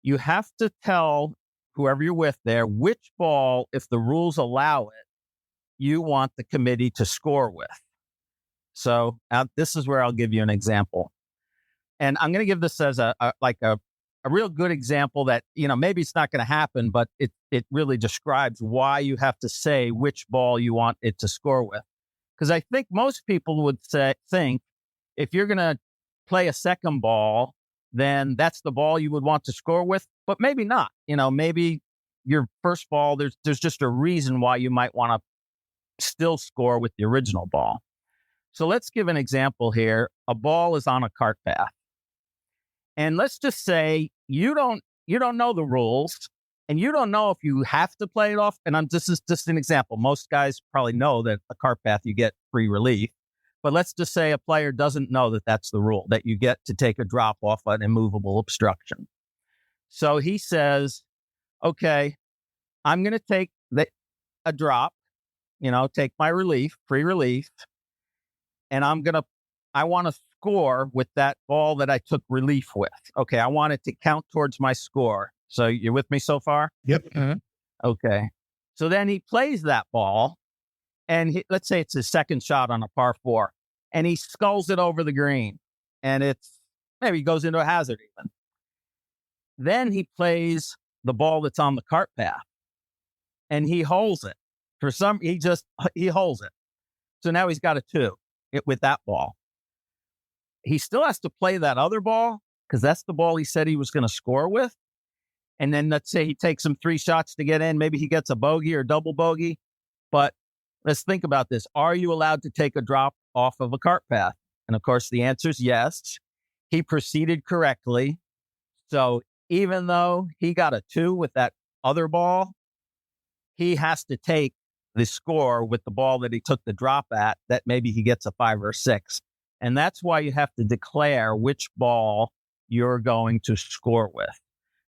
you have to tell whoever you're with there which ball, if the rules allow it, you want the committee to score with. So this is where I'll give you an example. And I'm going to give this as a real good example that, maybe it's not going to happen, but it really describes why you have to say which ball you want it to score with. Because I think most people would think if you're going to play a second ball, then that's the ball you would want to score with, but maybe not. Maybe your first ball, there's just a reason why you might want to still score with the original ball. So let's give an example here. A ball is on a cart path. And let's just say you don't know the rules, and you don't know if you have to play it off. And this is just an example. Most guys probably know that a cart path, you get free relief. But let's just say a player doesn't know that that's the rule, that you get to take a drop off an immovable obstruction. So he says, okay, I'm going to take a drop, take my free relief, and I want to score with that ball that I took relief with. Okay, I want it to count towards my score. So you're with me so far? Yep. Okay. So then he plays that ball, and let's say it's his second shot on a par 4, and he sculls it over the green, and maybe he goes into a hazard even. Then he plays the ball that's on the cart path, and he holds it. He holds it. So now he's got a 2 with that ball. He still has to play that other ball because that's the ball he said he was going to score with. And then let's say he takes him 3 shots to get in. Maybe he gets a bogey or double bogey. But let's think about this. Are you allowed to take a drop off of a cart path? And of course, the answer is yes. He proceeded correctly. So even though he got a 2 with that other ball, he has to take the score with the ball that he took the drop at, that maybe he gets a 5 or 6. And that's why you have to declare which ball you're going to score with.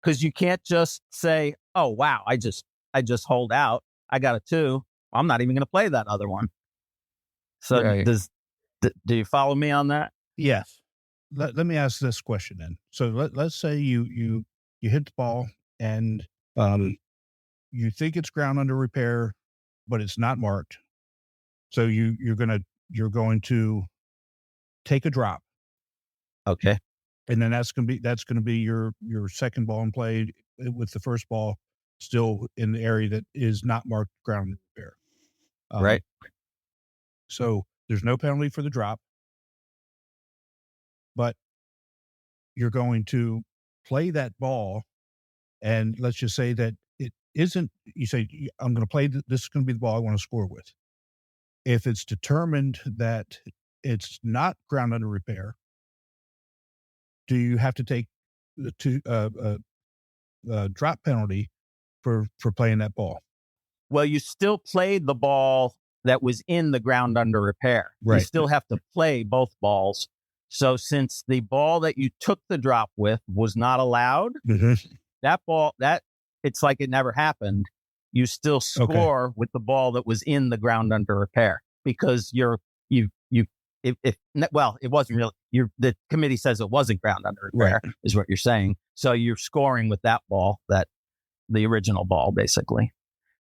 Because you can't just say, oh, wow, I just hold out. I got a 2. I'm not even going to play that other one. So right. Do you follow me on that? Yes. Let me ask this question then. So let's say you hit the ball and you think it's ground under repair, but it's not marked. So you're going to take a drop. Okay. and then that's going to be your second ball in play with the first ball still in the area that is not marked ground under repair. Right. So there's no penalty for the drop, but you're going to play that ball, and let's just say that it isn't. You say, I'm going to play. This is going to be the ball I want to score with. If it's determined that it's not ground under repair, do you have to take the drop penalty for playing that ball? Well, you still played the ball that was in the ground under repair. Right. You still have to play both balls. So since the ball that you took the drop with was not allowed, that ball, it's like it never happened. You still score with the ball that was in the ground under repair, because it wasn't really, the committee says it wasn't ground under repair, is what you're saying. So you're scoring with that ball, the original ball, basically.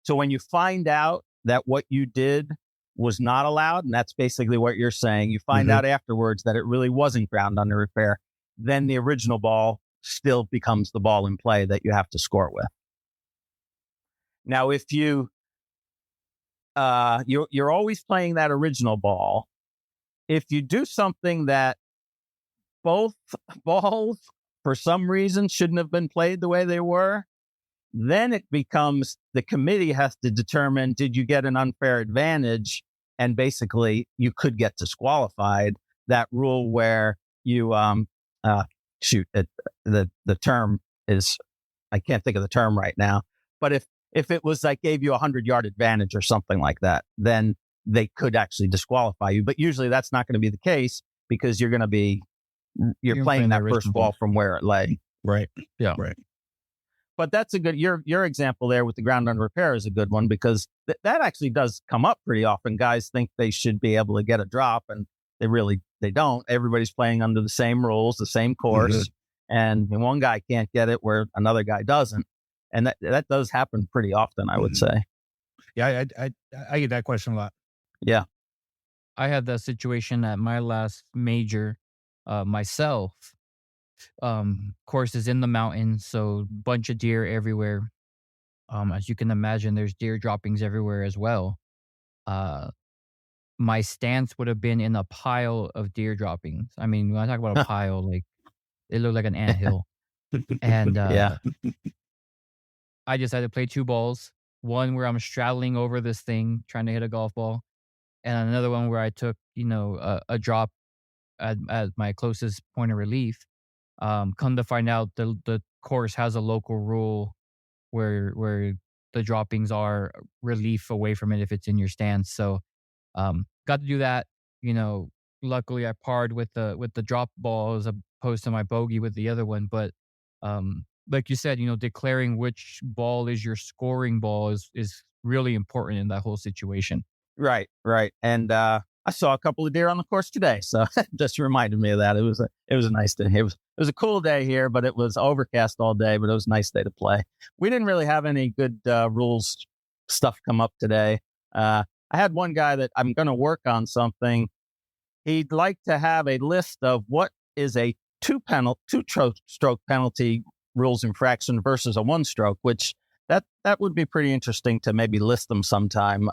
So when you find out that what you did was not allowed, and that's basically what you're saying, you find out afterwards that it really wasn't ground under repair, then the original ball still becomes the ball in play that you have to score with. Now, if you're always playing that original ball, if you do something that both balls for some reason shouldn't have been played the way they were, then it becomes the committee has to determine, did you get an unfair advantage? And basically you could get disqualified. That rule where you, the term is, I can't think of the term right now, but if it was like gave you 100-yard advantage or something like that, then they could actually disqualify you. But usually that's not going to be the case, because you're playing that first ball from where it lay. Right. Yeah. Right. But that's a good, your example there with the ground under repair is a good one, because that actually does come up pretty often. Guys think they should be able to get a drop, and they don't. Everybody's playing under the same rules, the same course, and one guy can't get it where another guy doesn't. And that does happen pretty often, I would say. Yeah, I get that question a lot. Yeah. I had that situation at my last major myself. Course is in the mountains, so bunch of deer everywhere. As you can imagine, there's deer droppings everywhere as well. My stance would have been in a pile of deer droppings. I mean, when I talk about a pile, like it looked like an anthill. And I decided to play two balls. One where I'm straddling over this thing trying to hit a golf ball, and another one where I took, a drop at my closest point of relief. Come to find out, the course has a local rule where the droppings are relief away from it if it's in your stance. So got to do that. Luckily I parred with the drop ball as opposed to my bogey with the other one. But like you said, declaring which ball is your scoring ball is really important in that whole situation. Right. And I saw a couple of deer on the course today, so just reminded me of that. It was a nice day. It was a cool day here, but it was overcast all day. But it was a nice day to play. We didn't really have any good rules stuff come up today. I had one guy that I'm going to work on something. He'd like to have a list of what is a two-stroke penalty rules infraction versus a one-stroke, which that would be pretty interesting to maybe list them sometime.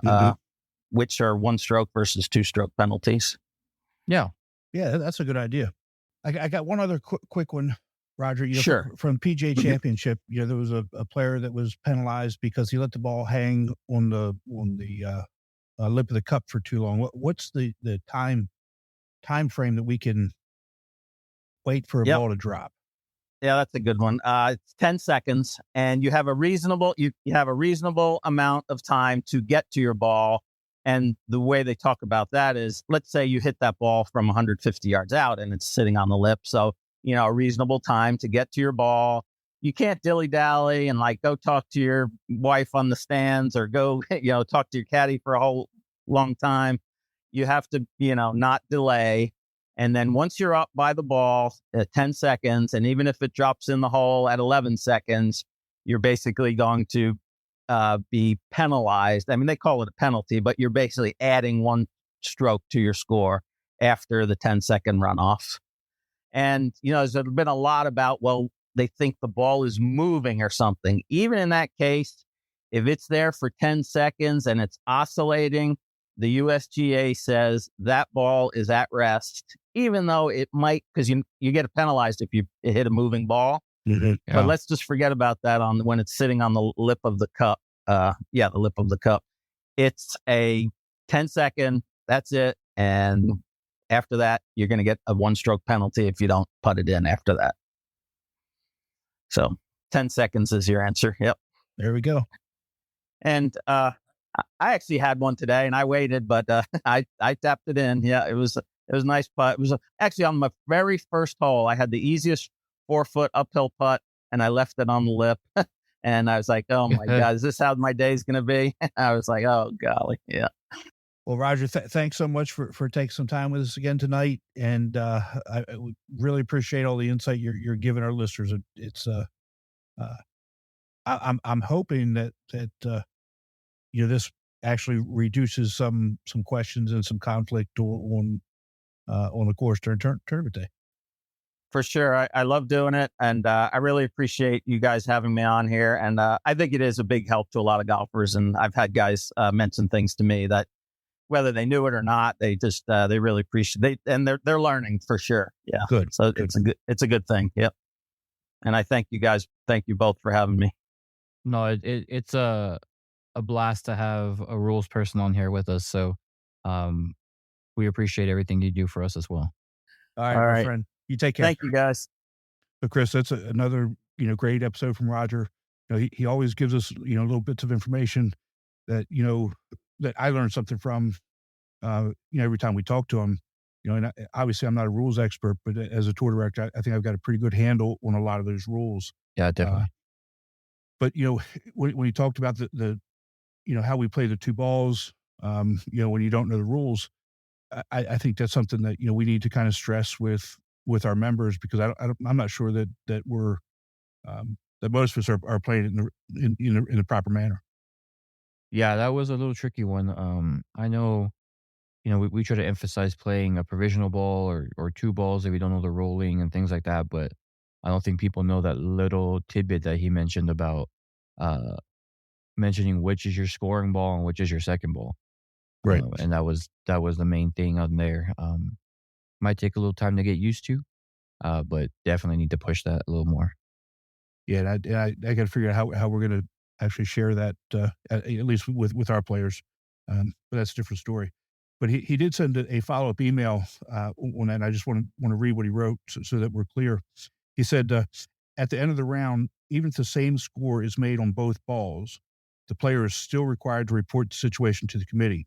Which are one-stroke versus two-stroke penalties. Yeah, that's a good idea. I got one other quick one, Roger. Sure. From PGA Championship, there was a player that was penalized because he let the ball hang on the lip of the cup for too long. What's the time frame that we can wait for a ball to drop? Yeah, that's a good one. It's 10 seconds, and you have a reasonable amount of time to get to your ball. And the way they talk about that is, let's say you hit that ball from 150 yards out and it's sitting on the lip. So, a reasonable time to get to your ball. You can't dilly-dally and go talk to your wife on the stands or go, talk to your caddy for a whole long time. You have to, not delay. And then once you're up by the ball at 10 seconds, and even if it drops in the hole at 11 seconds, you're basically going to be penalized. I mean, they call it a penalty, but you're basically adding one stroke to your score after the 10-second runoff. And, there's been a lot about, well, they think the ball is moving or something. Even in that case, if it's there for 10 seconds and it's oscillating, the USGA says that ball is at rest, even though it might, because you get penalized if you hit a moving ball. Mm-hmm. Yeah. But let's just forget about that when it's sitting on the lip of the cup. The lip of the cup. It's a 10-second, that's it. And after that, you're going to get a 1-stroke penalty if you don't putt it in after that. So 10 seconds is your answer. Yep. There we go. And I actually had one today, and I waited, but I tapped it in. Yeah, it was a nice putt. It was actually on my very first hole. I had the easiest 4-foot uphill putt, and I left it on the lip. And I was like, oh my God, is this how my day's going to be? I was like, oh golly, yeah. Well, Roger, thanks so much for taking some time with us again tonight, and I really appreciate all the insight you're giving our listeners. It's I'm hoping that this actually reduces some questions and some conflict on the course during tournament day. For sure. I love doing it. And I really appreciate you guys having me on here. And I think it is a big help to a lot of golfers. And I've had guys mention things to me that whether they knew it or not, they just, they really appreciate it. And they're learning for sure. Yeah. Good. So Good. it's a good thing. Yep. And I thank you guys. Thank you both for having me. No, it's a blast to have a rules person on here with us. So we appreciate everything you do for us as well. All right, my friend. You take care. Thank you, guys. So, Chris, that's another great episode from Roger. He always gives us little bits of information that that I learned something from. Every time we talk to him. And obviously I'm not a rules expert, but as a tour director, I think I've got a pretty good handle on a lot of those rules. Yeah, definitely. But when you talked about the how we play the 2 balls, when you don't know the rules, I think that's something that we need to kind of stress with our members, because I'm not sure that we're that most of us are playing it in the proper manner. Yeah, that was a little tricky one. I know, we try to emphasize playing a provisional ball or 2 balls if we don't know the rolling and things like that, but I don't think people know that little tidbit that he mentioned about mentioning which is your scoring ball and which is your second ball. Right. And that was the main thing on there. Might take a little time to get used to, but definitely need to push that a little more. Yeah, and I got to figure out how we're going to actually share that, at least with our players. But that's a different story. But he did send a follow-up email on that, and I just want to read what he wrote so that we're clear. He said, at the end of the round, even if the same score is made on both balls, the player is still required to report the situation to the committee.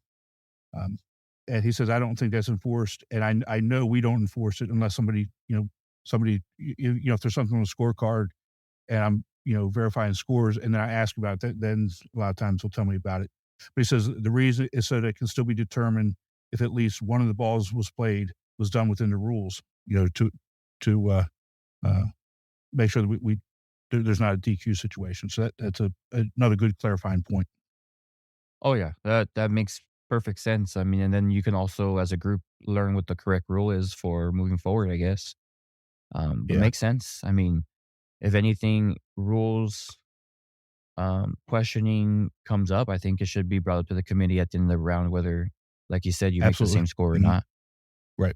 And he says, I don't think that's enforced, and I know we don't enforce it unless somebody, if there's something on the scorecard and I'm, verifying scores, and then I ask about it, then a lot of times he'll tell me about it. But he says the reason is so that it can still be determined if at least one of the balls was done within the rules, to make sure that there's not a DQ situation. So that's another good clarifying point. Oh yeah, that makes perfect sense. I mean, and then you can also, as a group, learn what the correct rule is for moving forward, I guess. But it makes sense. I mean, if anything, rules questioning comes up, I think it should be brought up to the committee at the end of the round, whether, like you said, you make the same score or not. Right.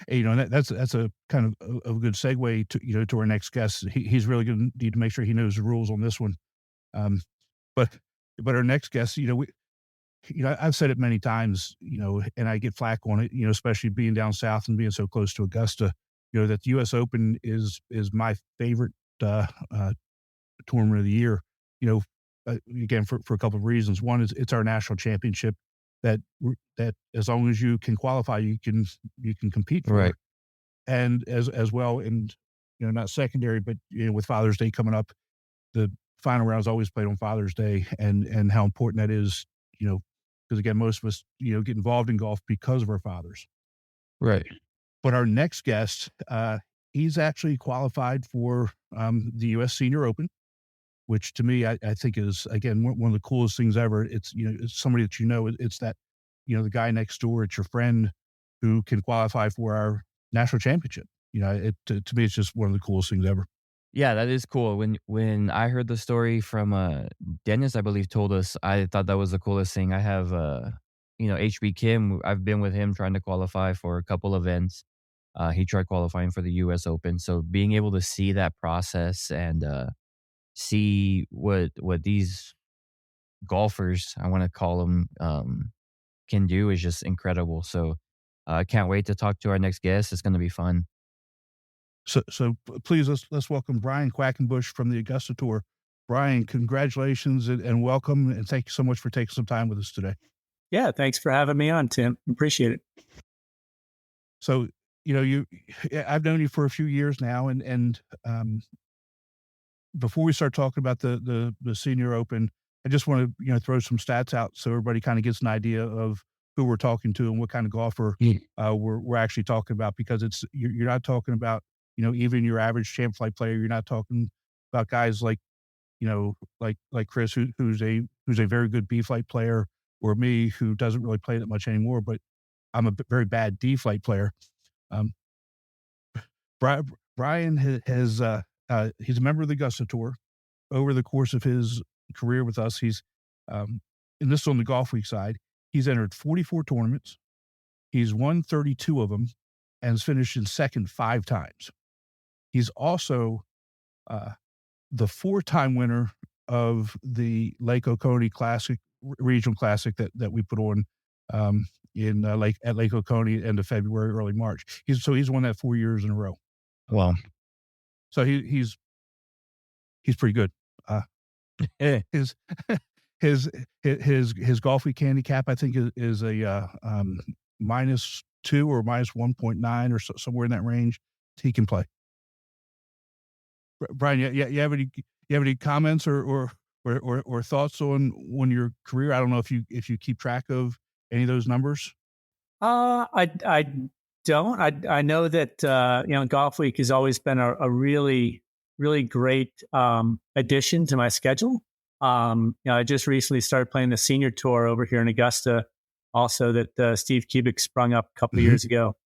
And that's a kind of a good segue to to our next guest. He's really going to need to make sure he knows the rules on this one. But our next guest, I've said it many times, and I get flack on it, especially being down south and being so close to Augusta, that the U.S. Open is my favorite tournament of the year. Again, for a couple of reasons. One is it's our national championship that as long as you can qualify, you can compete for. Right. And as well, and not secondary, but with Father's Day coming up, the final round is always played on Father's Day, and how important that is, because again, most of us, get involved in golf because of our fathers. Right. But our next guest, he's actually qualified for the U.S. Senior Open, which to me, I think is, again, one of the coolest things ever. It's, it's somebody that it's that, the guy next door, it's your friend who can qualify for our national championship. to me, it's just one of the coolest things ever. Yeah, that is cool. When I heard the story from Dennis, I believe, told us, I thought that was the coolest thing. I have HB Kim. I've been with him trying to qualify for a couple events. He tried qualifying for the US Open. So being able to see that process and see what these golfers, I want to call them, can do is just incredible. So I can't wait to talk to our next guest. It's going to be fun. So please let's welcome Brian Quackenbush from the Augusta Tour. Brian, congratulations and welcome, and thank you so much for taking some time with us today. Yeah, thanks for having me on, Tim. Appreciate it. So I've known you for a few years now, and before we start talking about the Senior Open, I just want to throw some stats out so everybody kind of gets an idea of who we're talking to and what kind of golfer we're actually talking about, because you're not talking about even your average champ flight player. You're not talking about guys like like Chris, who's a very good B flight player, or me, who doesn't really play that much anymore, but I'm a very bad D flight player. Brian has he's a member of the Augusta Tour. Over the course of his career with us, he's and this is on the Golfweek side, he's entered 44 tournaments. He's won 32 of them and has finished in second 5 times. He's also the 4-time winner of the Lake Oconee Classic, Regional Classic that we put on at Lake Oconee end of February, early March. He's won that 4 years in a row. Wow. So he's pretty good. His Golfweek handicap, I think, is a -2 or -1.9 or somewhere in that range. He can play. Brian, you have any comments or thoughts on your career? I don't know if you keep track of any of those numbers. I don't. I know that Golfweek has always been a really, really great addition to my schedule. I just recently started playing the Senior Tour over here in Augusta, also that Steve Kubik sprung up a couple of years ago.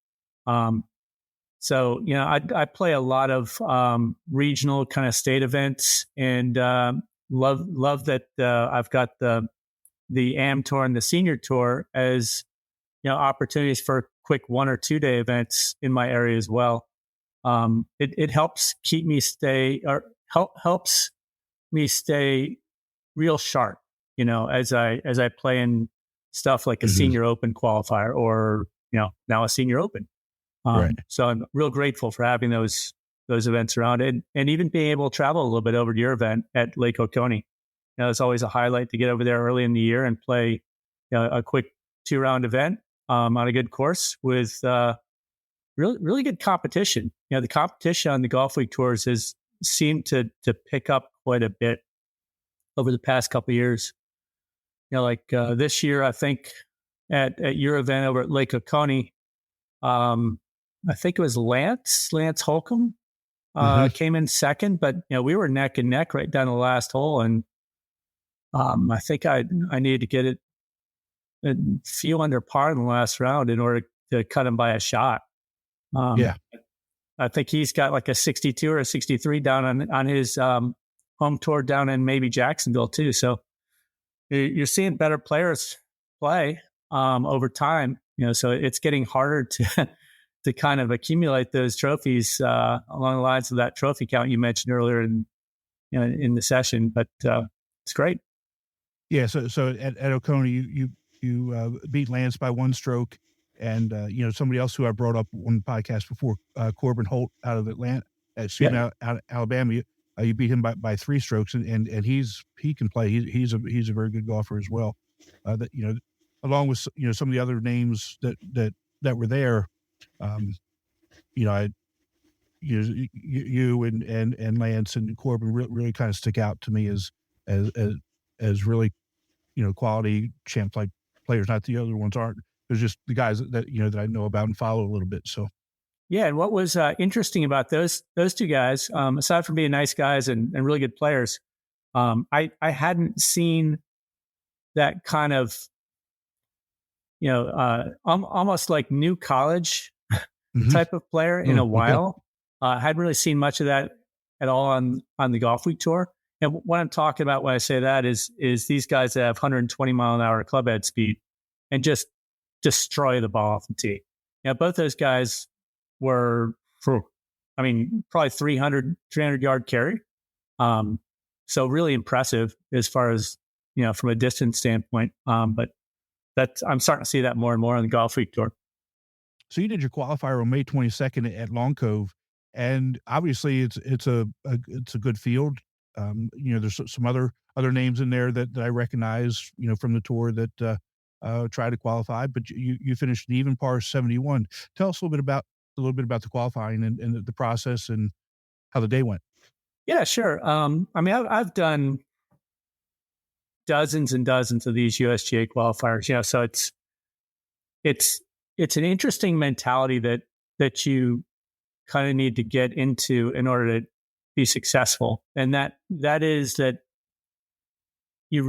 So I play a lot of regional kind of state events, and love that I've got the AM Tour and the Senior Tour as opportunities for quick 1 or 2 day events in my area as well. It helps keep me helps me stay real sharp, as I play in stuff like a Senior Open qualifier or now a Senior Open. Right. So I'm real grateful for having those events around, and even being able to travel a little bit over to your event at Lake Oconee. It's always a highlight to get over there early in the year and play a quick 2-round event on a good course with really, really good competition. The competition on the Golfweek tours has seemed to pick up quite a bit over the past couple of years. This year, I think at your event over at Lake Oconee, I think it was Lance Holcomb came in second, but we were neck and neck right down the last hole, and I think I needed to get it a few under par in the last round in order to cut him by a shot. I think he's got like a 62 or a 63 down on his home tour down in maybe Jacksonville too. So you're seeing better players play over time. So it's getting harder to kind of accumulate those trophies along the lines of that trophy count you mentioned earlier in the session. But it's great. Yeah. So at Oconee, you beat Lance by 1 stroke, and somebody else who I brought up on the podcast before, Corbin Holt out of out of Alabama. You beat him by 3 strokes, and he can play. He's a very good golfer as well. Along with some of the other names that were there. You and Lance and Corbin really kind of stick out to me as really quality champ like players. Not the other ones aren't. There's just the guys that I know about and follow a little bit. So yeah, and what was interesting about those 2 guys, aside from being nice guys and really good players, I hadn't seen that kind of almost like new college type of player in a while. I hadn't really seen much of that at all on the Golfweek tour. And what I'm talking about when I say that is these guys that have 120 mile an hour club head speed and just destroy the ball off the tee. Both those guys were, probably 300 yard carry. So really impressive as far as, from a distance standpoint. But I'm starting to see that more and more on the Golfweek tour. So you did your qualifier on May 22nd at Long Cove, and obviously it's a good field. There's some other names in there that I recognize, from the tour that try to qualify, but you finished an even par 71. Tell us a little bit about the qualifying and the process and how the day went. Yeah, sure. I've done dozens and dozens of these USGA qualifiers. So it's an interesting mentality that you kind of need to get into in order to be successful. And that is that you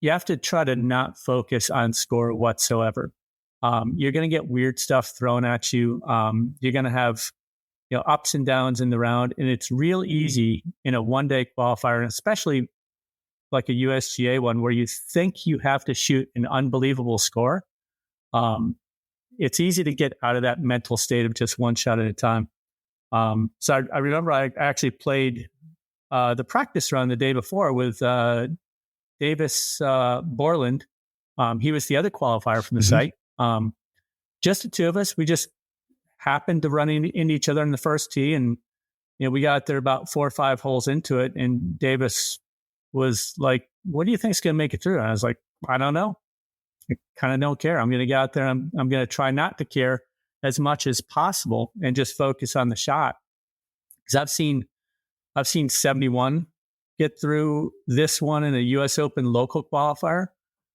have to try to not focus on score whatsoever. You're going to get weird stuff thrown at you. You're going to have, ups and downs in the round. And it's real easy in a one-day qualifier, and especially like a USGA one where you think you have to shoot an unbelievable score. It's easy to get out of that mental state of just one shot at a time. So I remember I actually played the practice round the day before with Davis Borland. He was the other qualifier from the site. Just the two of us. We just happened to run into each other in the first tee, and we got there about 4 or 5 holes into it, and Davis was like, "What do you think's going to make it through?" And I was like, "I don't know. I kind of don't care. I'm going to get out there. I'm going to try not to care as much as possible and just focus on the shot." Because I've seen 71 get through this one in a U.S. Open local qualifier.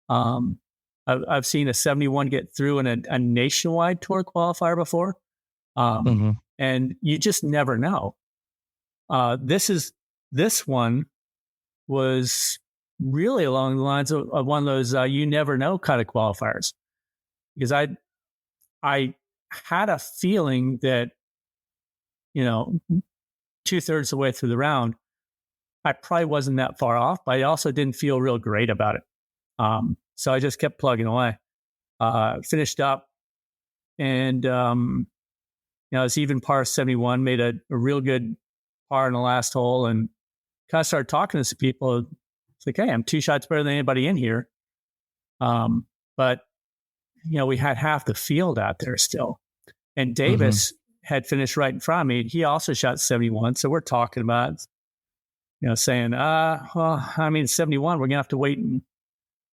I've seen a 71 get through in a nationwide tour qualifier before. And you just never know. This one was really along the lines of one of those you never know kind of qualifiers, because I had a feeling that 2/3 of the way through the round I probably wasn't that far off, but I also didn't feel real great about it. So I just kept plugging away. Finished up, and it's even par 71, made a real good par in the last hole, and kind of started talking to some people. It's like, hey, I'm 2 shots better than anybody in here. But we had half the field out there still. And Davis had finished right in front of me. He also shot 71. So we're talking about, saying, 71, we're going to have to wait and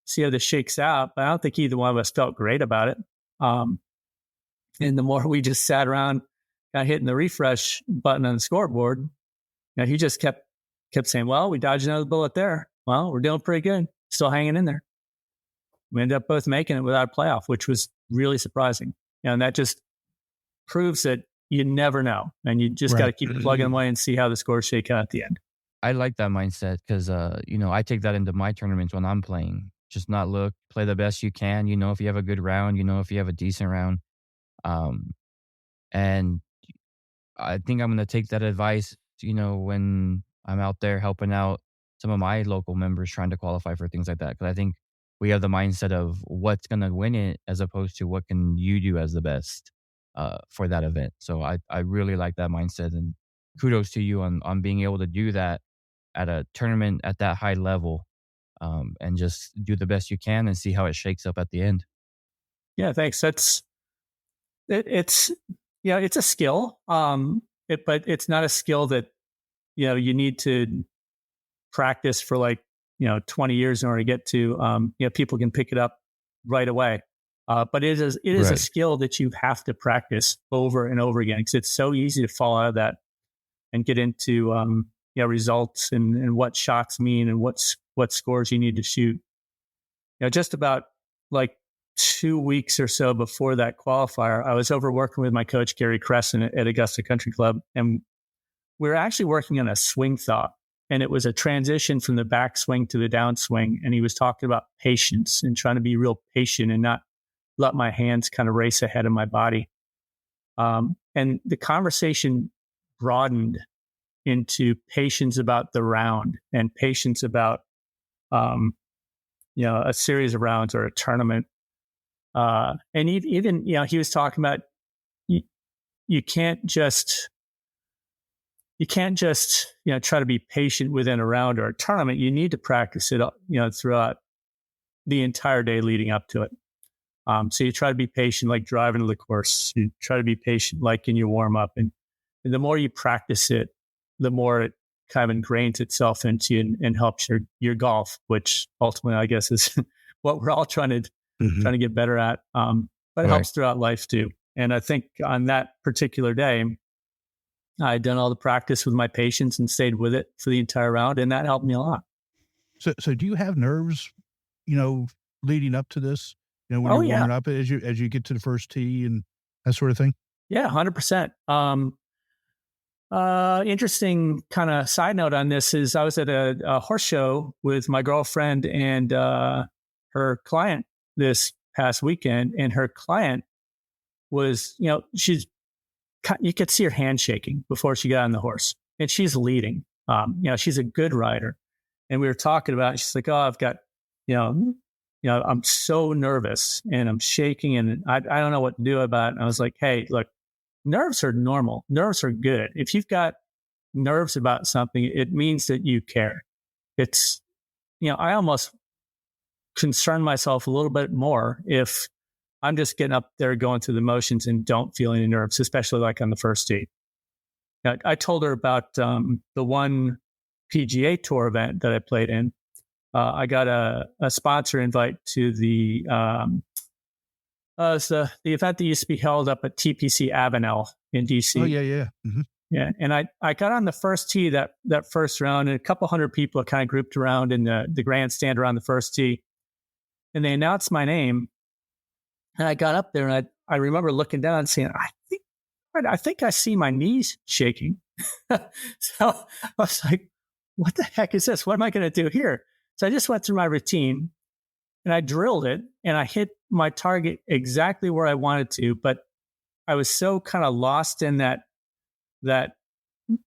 see how this shakes out. But I don't think either one of us felt great about it. And the more we just sat around kind of hitting the refresh button on the scoreboard, he just kept saying, well, we dodged another bullet there. Well, we're doing pretty good. Still hanging in there. We ended up both making it without a playoff, which was really surprising. And that just proves that you never know. And you just got to keep plugging away and see how the scores shake out at the end. I like that mindset because, I take that into my tournaments when I'm playing. Just not look, play the best you can. If you have a good round, if you have a decent round. And I think I'm going to take that advice, when I'm out there helping out some of my local members trying to qualify for things like that. Because I think we have the mindset of what's going to win it as opposed to what can you do as the best for that event. So I really like that mindset, and kudos to you on being able to do that at a tournament at that high level, and just do the best you can and see how it shakes up at the end. Yeah, thanks. It's a skill, but it's not a skill that you need to practice for 20 years in order to get to. People can pick it up right away, but it is a skill that you have to practice over and over again, because it's so easy to fall out of that and get into results and what shots mean and what scores you need to shoot. Just about 2 weeks or so before that qualifier, I was over working with my coach, Gary Crescent, at Augusta Country Club. And we were actually working on a swing thought. And it was a transition from the backswing to the downswing. And he was talking about patience and trying to be real patient and not let my hands kind of race ahead of my body. And the conversation broadened into patience about the round and patience about, a series of rounds or a tournament. And even, he was talking about you can't just try to be patient within a round or a tournament. You need to practice it, throughout the entire day leading up to it. So you try to be patient, like driving to the course. You try to be patient, like in your warm up, and the more you practice it, the more it kind of ingrains itself into you and helps your golf, which ultimately, I guess, is what we're all trying to get better at. But it helps throughout life too. And I think on that particular day, I had done all the practice with my patience and stayed with it for the entire round, and that helped me a lot. So do you have nerves, leading up to this? When you're warming up as you get to the first tee and that sort of thing? Yeah, 100%. Interesting kind of side note on this is I was at a horse show with my girlfriend and her client this past weekend, and her client was, you could see her hand shaking before she got on the horse, and she's leading. She's a good rider, and we were talking about it. She's like, "Oh, I've got, I'm so nervous and I'm shaking, and I don't know what to do about it." And I was like, "Hey, look, nerves are normal. Nerves are good. If you've got nerves about something, it means that you care." It's, I almost concern myself a little bit more if I'm just getting up there going through the motions and don't feel any nerves, especially like on the first tee. I told her about the one PGA Tour event that I played in. I got a sponsor invite to the event that used to be held up at TPC Avenel in DC. Oh, yeah. Mm-hmm. Yeah. And I got on the first tee that first round, and a couple hundred people kind of grouped around in the grandstand around the first tee. And they announced my name. And I got up there, and I remember looking down and saying, I think I see my knees shaking. So I was like, what the heck is this? What am I going to do here? So I just went through my routine, and I drilled it, and I hit my target exactly where I wanted to. But I was so kind of lost in that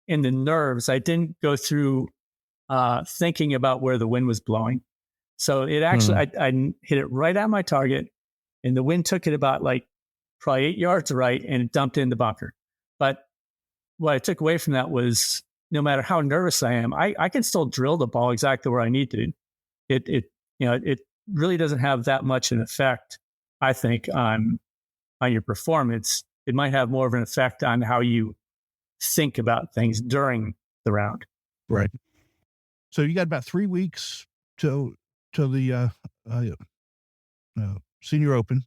in the nerves, I didn't go through thinking about where the wind was blowing. So it actually, I hit it right at my target, and the wind took it about probably 8 yards right, and it dumped in the bunker. But what I took away from that was, no matter how nervous I am, I can still drill the ball exactly where I need to. It really doesn't have that much an effect, I think, on your performance. It might have more of an effect on how you think about things during the round. Right. So you got about 3 weeks till the Senior Open,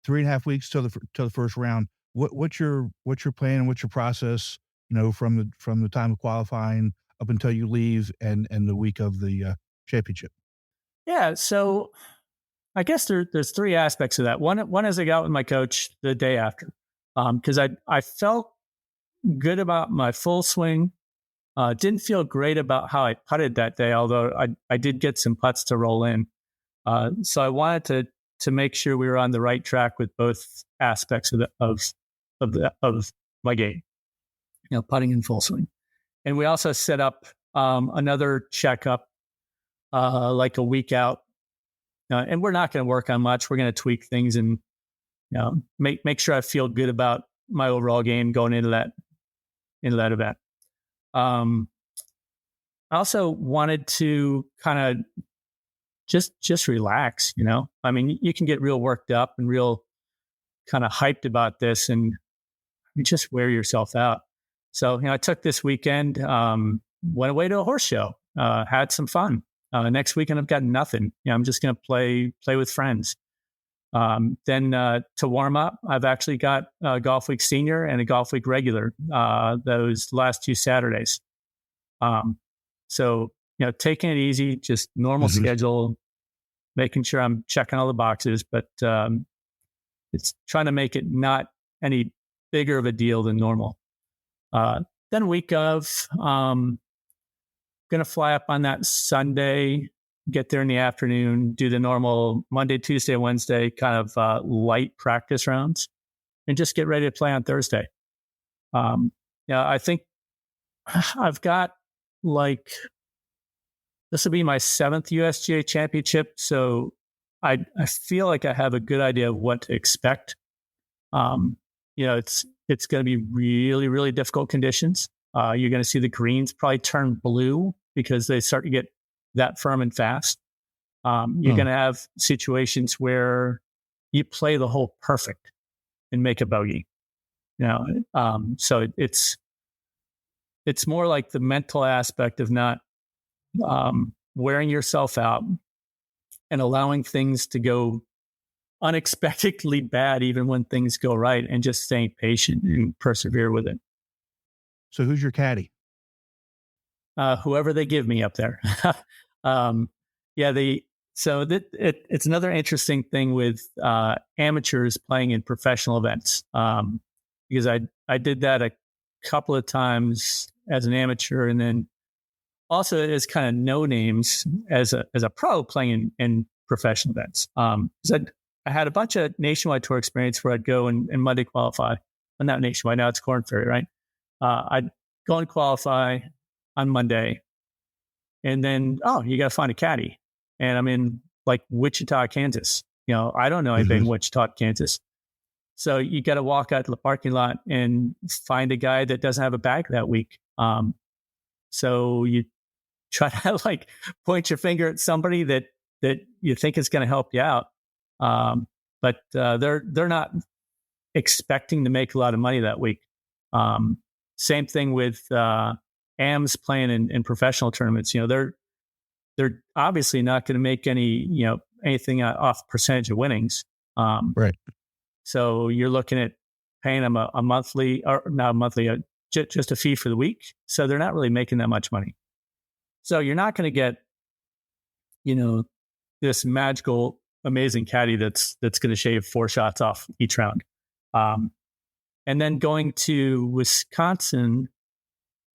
3.5 weeks till the first round. What's your plan and what's your process? From the time of qualifying up until you leave and the week of the championship. Yeah. So I guess there's three aspects of that. One is I got with my coach the day after, because I felt good about my full swing. Didn't feel great about how I putted that day, although I did get some putts to roll in. So I wanted to make sure we were on the right track with both aspects of my game, putting and full swing. And we also set up another checkup like a week out. And we're not going to work on much. We're going to tweak things and make sure I feel good about my overall game going into that event. I also wanted to kind of just relax, I mean, you can get real worked up and real kind of hyped about this, and you just wear yourself out. So, I took this weekend, went away to a horse show, had some fun. Next weekend, I've got nothing. I'm just going to play with friends. Then to warm up, I've actually got a Golfweek Senior and a Golfweek Regular those last 2 Saturdays. So, taking it easy, just normal schedule, making sure I'm checking all the boxes, but it's trying to make it not any bigger of a deal than normal. Then week of, going to fly up on that Sunday, get there in the afternoon, do the normal Monday, Tuesday, Wednesday kind of light practice rounds. and just get ready to play on Thursday. I think I've got this will be my 7th USGA championship. So I feel like I have a good idea of what to expect. It's going to be really, really difficult conditions. You're going to see the greens probably turn blue because they start to get that firm and fast. You're going to have situations where you play the hole perfect and make a bogey. So it's more like the mental aspect of not wearing yourself out and allowing things to go unexpectedly bad, even when things go right, and just staying patient and persevere with it. So who's your caddy? Whoever they give me up there. It's another interesting thing with amateurs playing in professional events, because I did that a couple of times as an amateur, and then also as kind of no names as a pro playing in professional events. I had a bunch of nationwide tour experience where I'd go and Monday qualify. Well, not nationwide, now it's Corn Ferry, right? I'd go and qualify on Monday, and then you got to find a caddy, and I'm in Wichita, Kansas. I don't know anything in Wichita, Kansas, so you got to walk out to the parking lot and find a guy that doesn't have a bag that week. So you try to point your finger at somebody that you think is going to help you out, but they're not expecting to make a lot of money that week. Same thing with AMs playing in professional tournaments. They're obviously not going to make anything off percentage of winnings. Right. So you're looking at paying them a monthly, or not a monthly, just a fee for the week. So they're not really making that much money. So you're not going to get, this magical, amazing caddy that's going to shave 4 shots off each round. And then going to Wisconsin,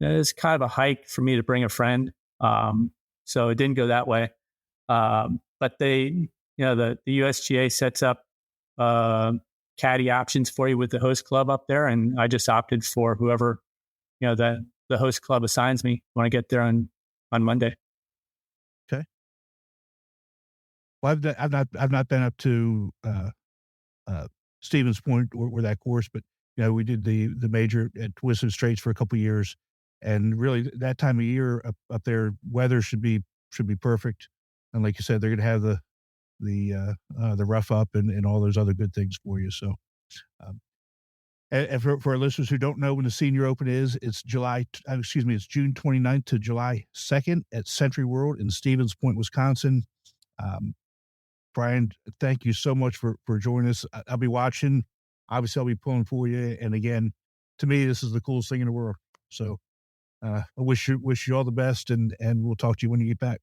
is kind of a hike for me to bring a friend. So it didn't go that way. But they, the USGA sets up caddy options for you with the host club up there. And I just opted for whoever, the host club assigns me when I get there on Monday. Okay. Well, I've not been up to Stevens Point or that course, but we did the major at Whistling Straits for a couple of years, and really that time of year up there, weather should be perfect. And like you said, they're going to have the rough up and all those other good things for you. So, and for our listeners who don't know when the Senior Open is, it's June 29th to July 2nd at SentryWorld in Stevens Point, Wisconsin. Brian, thank you so much for joining us. I'll be watching. Obviously, I'll be pulling for you. And again, to me, this is the coolest thing in the world. So I wish you all the best, and we'll talk to you when you get back.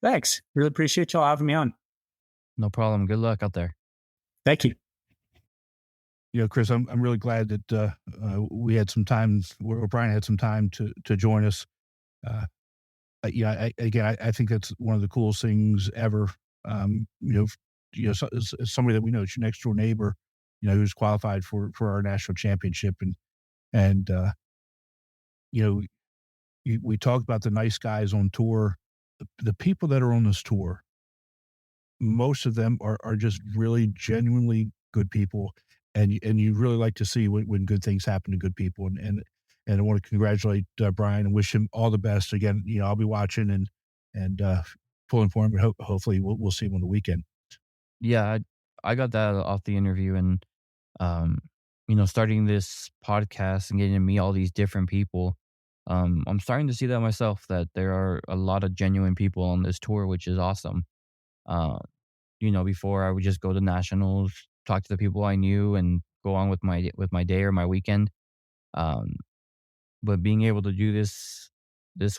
Thanks. Really appreciate y'all having me on. No problem. Good luck out there. Thank you. Chris, I'm really glad that we had some time, or Brian had some time to join us. I think that's one of the coolest things ever. Somebody that we know, it's your next door neighbor, who's qualified for our national championship, and we talked about the nice guys on tour. The people that are on this tour, most of them are just really genuinely good people, and you really like to see when good things happen to good people. And I want to congratulate Brian and wish him all the best. Again, I'll be watching and pulling for him, but hopefully we'll see him on the weekend. Yeah, I got that off the interview, and starting this podcast and getting to meet all these different people. I'm starting to see that myself, that there are a lot of genuine people on this tour, which is awesome. Before I would just go to nationals, talk to the people I knew, and go on with my day or my weekend. But being able to do this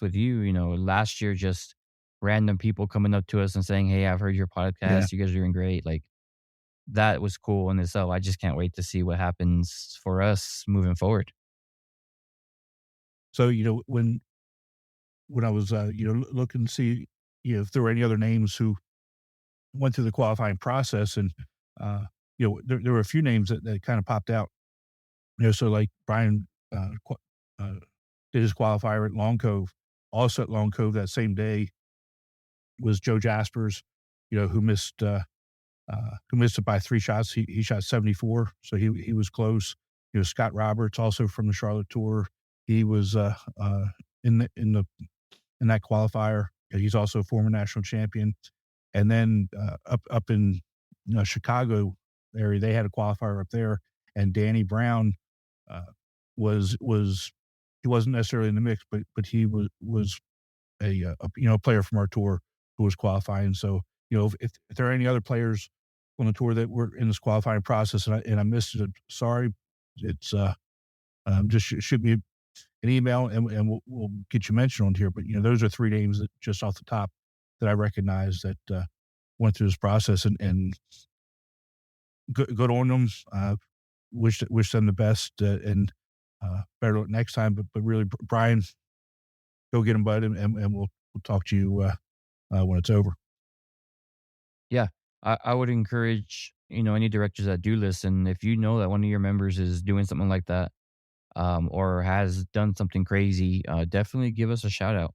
with you, last year, just random people coming up to us and saying, "Hey, I've heard your podcast. Yeah. You guys are doing great." That was cool in itself. I just can't wait to see what happens for us moving forward. So, when I was, looking to see, if there were any other names who went through the qualifying process, and, there were a few names that kind of popped out. So like Brian did his qualifier at Long Cove. Also at Long Cove that same day was Joe Jaspers, who missed it by 3 shots. He shot 74, so he was close. Scott Roberts, also from the Charlotte Tour, he was in that qualifier. He's also a former national champion. And then up in Chicago area, they had a qualifier up there, and Danny Brown was he wasn't necessarily in the mix, but he was a player from our tour who was qualifying. So if there are any other players on the tour that were in this qualifying process and I missed it, sorry. It's just shoot me an email and we'll get you mentioned on here. But those are 3 names that just off the top that I recognize that went through this process, and good on them. Wish them the best and better luck next time. But really, Brian, go get them, bud, and we'll talk to you when it's over. Yeah, I would encourage any directors that do listen, if you know that one of your members is doing something like that, or has done something crazy, definitely give us a shout out.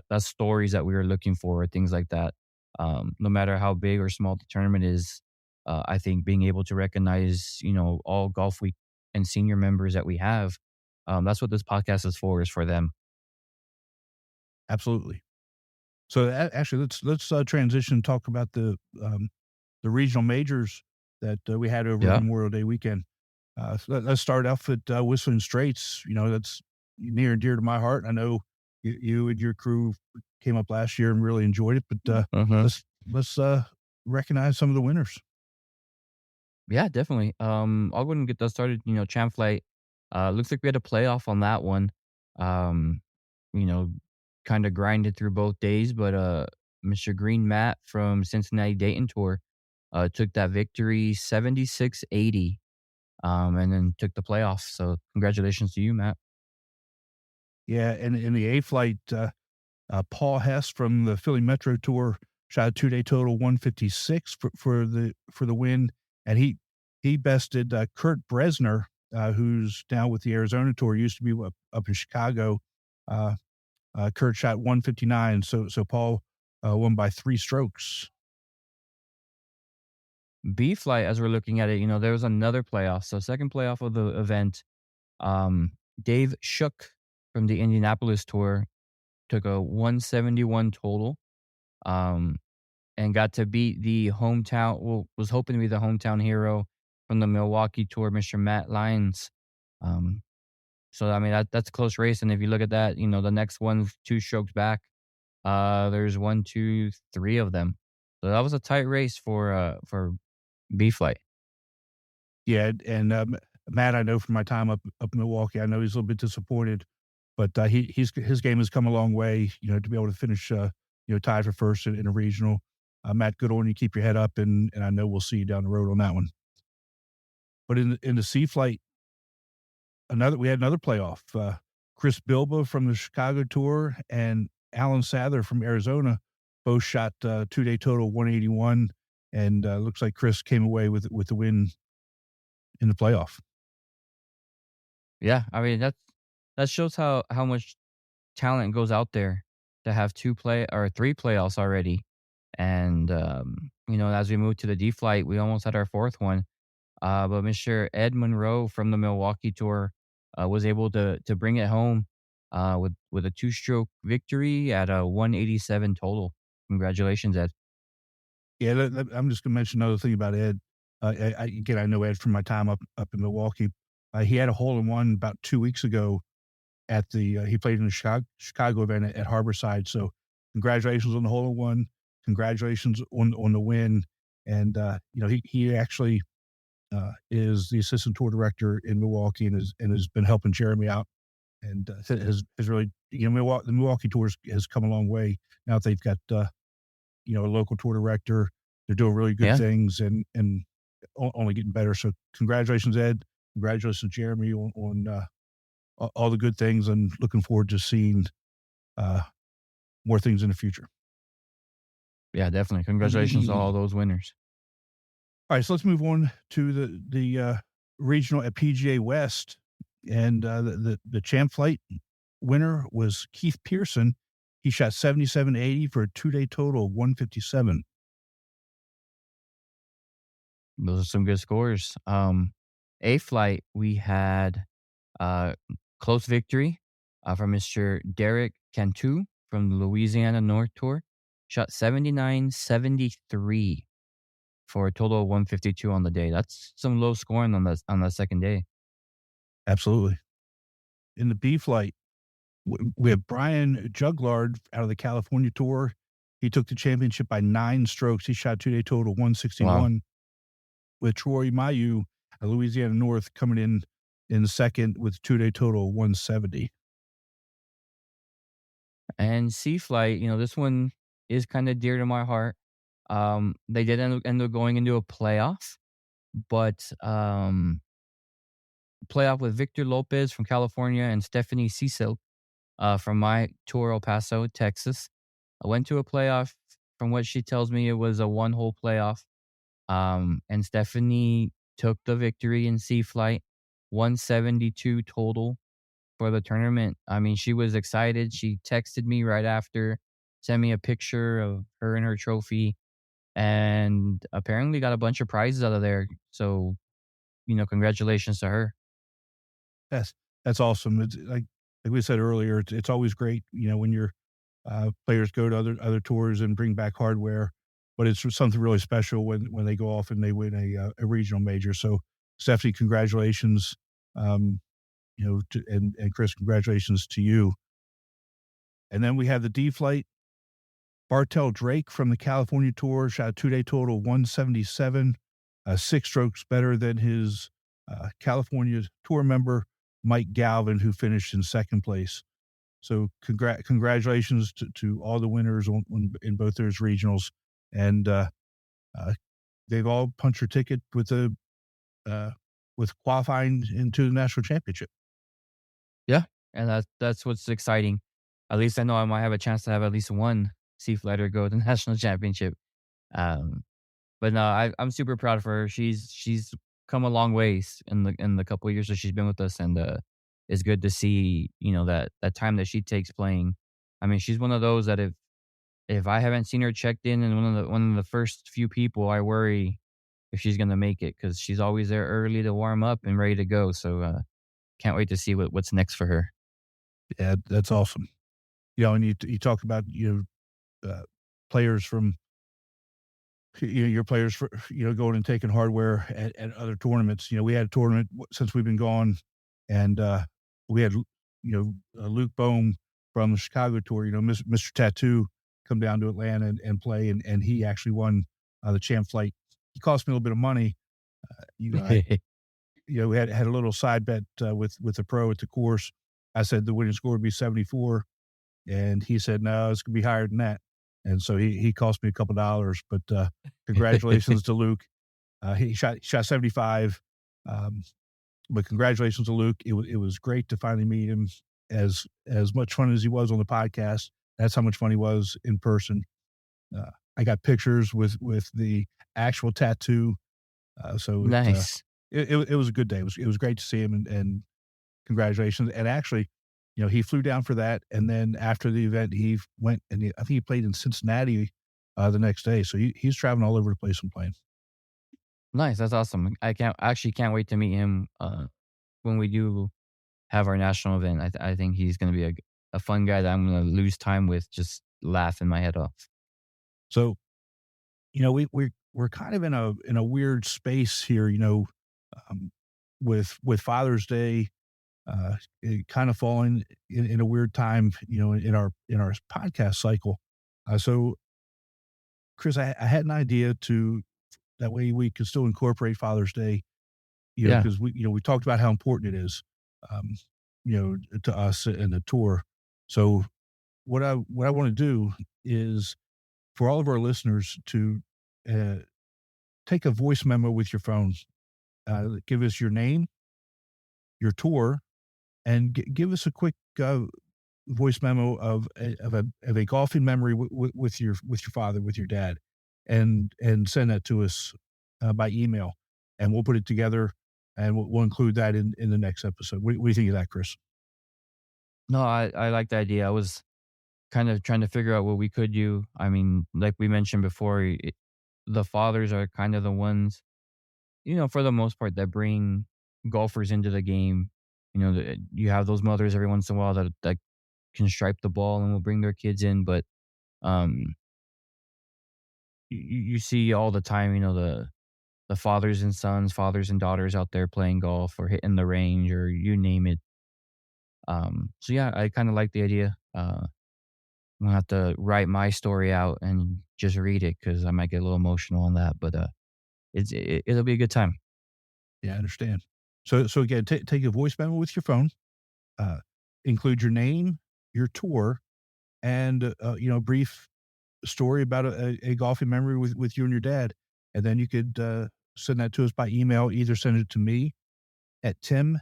That's stories that we are looking for, things like that. No matter how big or small the tournament is, I think being able to recognize, all Golfweek and senior members that we have, that's what this podcast is for them. Absolutely. So actually, let's transition and talk about the regional majors that we had over Memorial Day weekend. Let's start off at Whistling Straits. That's near and dear to my heart. I know you and your crew came up last year and really enjoyed it, but let's recognize some of the winners. Yeah, definitely. I'll go ahead and get that started. Champ Flight. Looks like we had a playoff on that one. Kind of grinded through both days, but Mr. Green Matt from Cincinnati Dayton Tour took that victory 76-80, and then took the playoff. So congratulations to you, Matt. Yeah, and in the A flight, Paul Hess from the Philly Metro Tour shot a 2-day total 156 for the win, and he bested Kurt Bresner, who's now with the Arizona Tour, used to be up in Chicago. Kurt shot 159, so Paul won by 3 strokes. B flight, as we're looking at it, there was another playoff. So second playoff of the event. Dave Shook from the Indianapolis Tour took a 171 total, and got to beat the was hoping to be the hometown hero from the Milwaukee Tour, Mr. Matt Lyons. So, I mean, that's a close race. And if you look at that, the next one's 2 strokes back. There's 1, 2, 3 of them. So that was a tight race for B flight. Yeah. And Matt, I know from my time up in Milwaukee, I know he's a little bit disappointed, but his game has come a long way, to be able to finish, tied for first in a regional. Matt, good on you. Keep your head up. And I know we'll see you down the road on that one. But in the C flight, we had another playoff. Chris Bilba from the Chicago Tour and Alan Sather from Arizona both shot 2-day total 181, and looks like Chris came away with the win in the playoff. Yeah, I mean that shows how much talent goes out there to have 3 playoffs already, and as we move to the D flight, we almost had our 4th one. But Mr. Ed Monroe from the Milwaukee Tour was able to bring it home with a 2-stroke victory at a 187 total. Congratulations, Ed. Yeah, I'm just going to mention another thing about Ed. I know Ed from my time up in Milwaukee. He had a hole-in-one about 2 weeks ago at he played in the Chicago event at Harborside. So congratulations on the hole-in-one. Congratulations on the win. And, he actually is the assistant tour director in Milwaukee and has been helping Jeremy out, and has really, the Milwaukee Tour has come a long way. Now they've got, a local tour director. They're doing really good things and only getting better. So congratulations, Ed. Congratulations, Jeremy, on all the good things, and looking forward to seeing more things in the future. Yeah, definitely. Congratulations to all those winners. All right, so let's move on to the regional at PGA West, and the champ flight winner was Keith Pearson. He shot 77.80 for a 2-day total of 157. Those are some good scores. A flight, we had close victory from Mr. Derek Cantu from the Louisiana North Tour. Shot 79.73 for a total of 152 on the day. That's some low scoring on the second day. Absolutely. In the B flight, we have Brian Juglard out of the California Tour. He took the championship by 9 strokes. He shot 2-day total 161. Wow. With Troy Mayu, Louisiana North, coming in second with 2-day total 170. And C flight, this one is kind of dear to my heart. They did end up going into a playoff, but playoff with Victor Lopez from California and Stephanie Cecil from my tour, El Paso, Texas. I went to a playoff. From what she tells me, it was a 1-hole playoff. And Stephanie took the victory in C flight, 172 total for the tournament. I mean, she was excited. She texted me right after, sent me a picture of her and her trophy, and apparently got a bunch of prizes out of there. So, congratulations to her. Yes, that's awesome. It's like we said earlier, it's always great, when your players go to other tours and bring back hardware. But it's something really special when they go off and they win a regional major. So, Stephanie, congratulations. And Chris, congratulations to you. And then we have the D flight. Bartel Drake from the California Tour shot a 2-day total 177, 6 strokes better than his California Tour member Mike Galvin, who finished in second place. So, congratulations to all the winners in both those regionals. And they've all punched their ticket with qualifying into the national championship. Yeah, and that's what's exciting. At least I know I might have a chance to have at least one C flighter go to the national championship. But no, I'm super proud of her. She's come a long ways in the couple of years that she's been with us, and it's good to see that time that she takes playing. I mean, she's one of those that if I haven't seen her checked in and one of the first few people, I worry if she's going to make it, because she's always there early to warm up and ready to go. So can't wait to see what's next for her. Yeah, that's awesome. And you talk about players from your players for going and taking hardware at other tournaments. We had a tournament since we've been gone, and we had Luke Bohm from the Chicago Tour. Mr. Tattoo come down to Atlanta and play, and he actually won the champ flight. He cost me a little bit of money. We had a little side bet with the pro at the course. I said the winning score would be 74, and he said no, it's gonna be higher than that. And so he cost me a couple dollars. But congratulations to Luke. He shot 75. But congratulations to Luke. It was great to finally meet him. As much fun as he was on the podcast, that's how much fun he was in person. I got pictures with the actual tattoo. So nice. It was a good day. It was great to see him, and congratulations. And actually, he flew down for that, and then after the event, he went and I think he played in Cincinnati the next day. So he's traveling all over the place and playing. Nice, that's awesome. I can't wait to meet him when we do have our national event. I think he's going to be a fun guy that I'm going to lose time with, just laughing my head off. So, we're kind of in a weird space here, with Father's Day, it kind of falling in a weird time, in our podcast cycle. So, Chris, I had an idea that way we could still incorporate Father's Day, because we talked about how important it is, to us and the tour. So what I want to do is for all of our listeners to take a voice memo with your phone, give us your name, your tour, and give us a quick voice memo of a golfing memory with your father, with your dad, and send that to us by email, and we'll put it together and we'll include that in the next episode. What do you think of that, Chris? No, I like the idea. I was kind of trying to figure out what we could do. I mean, like we mentioned before, the fathers are kind of the ones, for the most part, that bring golfers into the game. You have those mothers every once in a while that can stripe the ball and will bring their kids in, but you see all the time, the fathers and sons, fathers and daughters out there playing golf or hitting the range or you name it. So yeah, I kind of like the idea. I'm gonna have to write my story out and just read it because I might get a little emotional on that, but it'll be a good time. Yeah, I understand. So again, take a voice memo with your phone, include your name, your tour, and a brief story about a golfing memory with you and your dad, and then you could send that to us by email. Either send it to me at TimNATC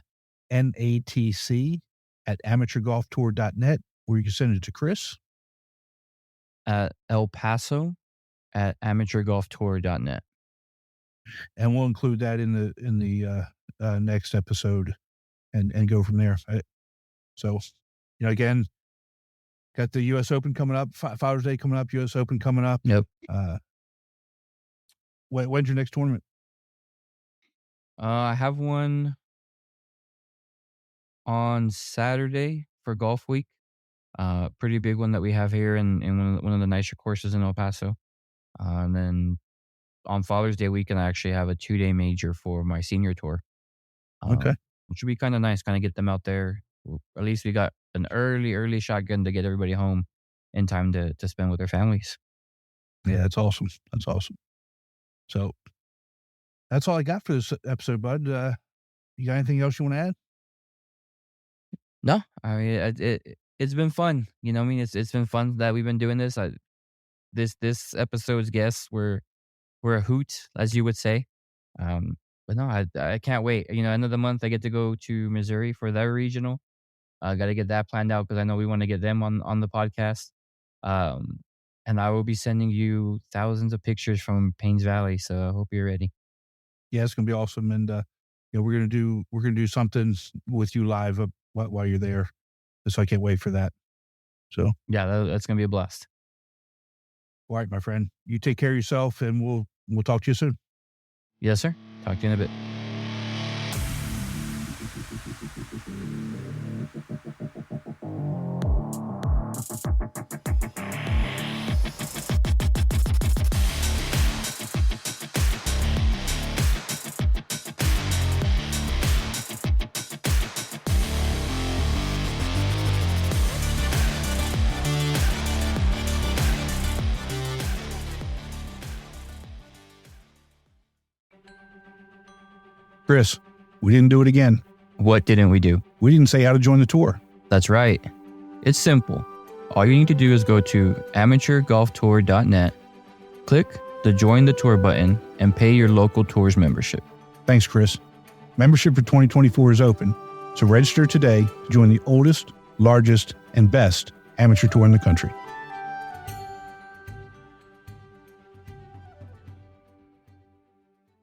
at amateurgolftour.net, or you can send it to Chris at elpaso at amateurgolftour.net. And we'll include that in the next episode and go from there. So, again, got the U.S. Open coming up, Father's Day coming up, U.S. Open coming up. Yep. When's your next tournament? I have one on Saturday for Golfweek. Pretty big one that we have here in one of the nicer courses in El Paso. And then on Father's Day weekend, I actually have a 2-day major for my senior tour. Okay. Which would be kind of nice, kind of get them out there. At least we got an early shotgun to get everybody home in time to spend with their families. Yeah, that's awesome. That's awesome. So that's all I got for this episode, bud. You got anything else you want to add? No, I mean, it's been fun. It's been fun that we've been doing this. This episode's guests were a hoot, as you would say. But no, I can't wait. End of the month, I get to go to Missouri for their regional. I got to get that planned out because I know we want to get them on the podcast. And I will be sending you thousands of pictures from Paynes Valley. So I hope you're ready. Yeah, it's gonna be awesome, and we're gonna do something with you live while you're there. So I can't wait for that. So yeah, that's gonna be a blast. All right, my friend. You take care of yourself, and we'll talk to you soon. Yes, sir. Talk to you in a bit. Chris, we didn't do it again. What didn't we do? We didn't say how to join the tour. That's right. It's simple. All you need to do is go to amateurgolftour.net, click the Join the Tour button, and pay your local tours membership. Thanks, Chris. Membership for 2024 is open, so register today to join the oldest, largest, and best amateur tour in the country.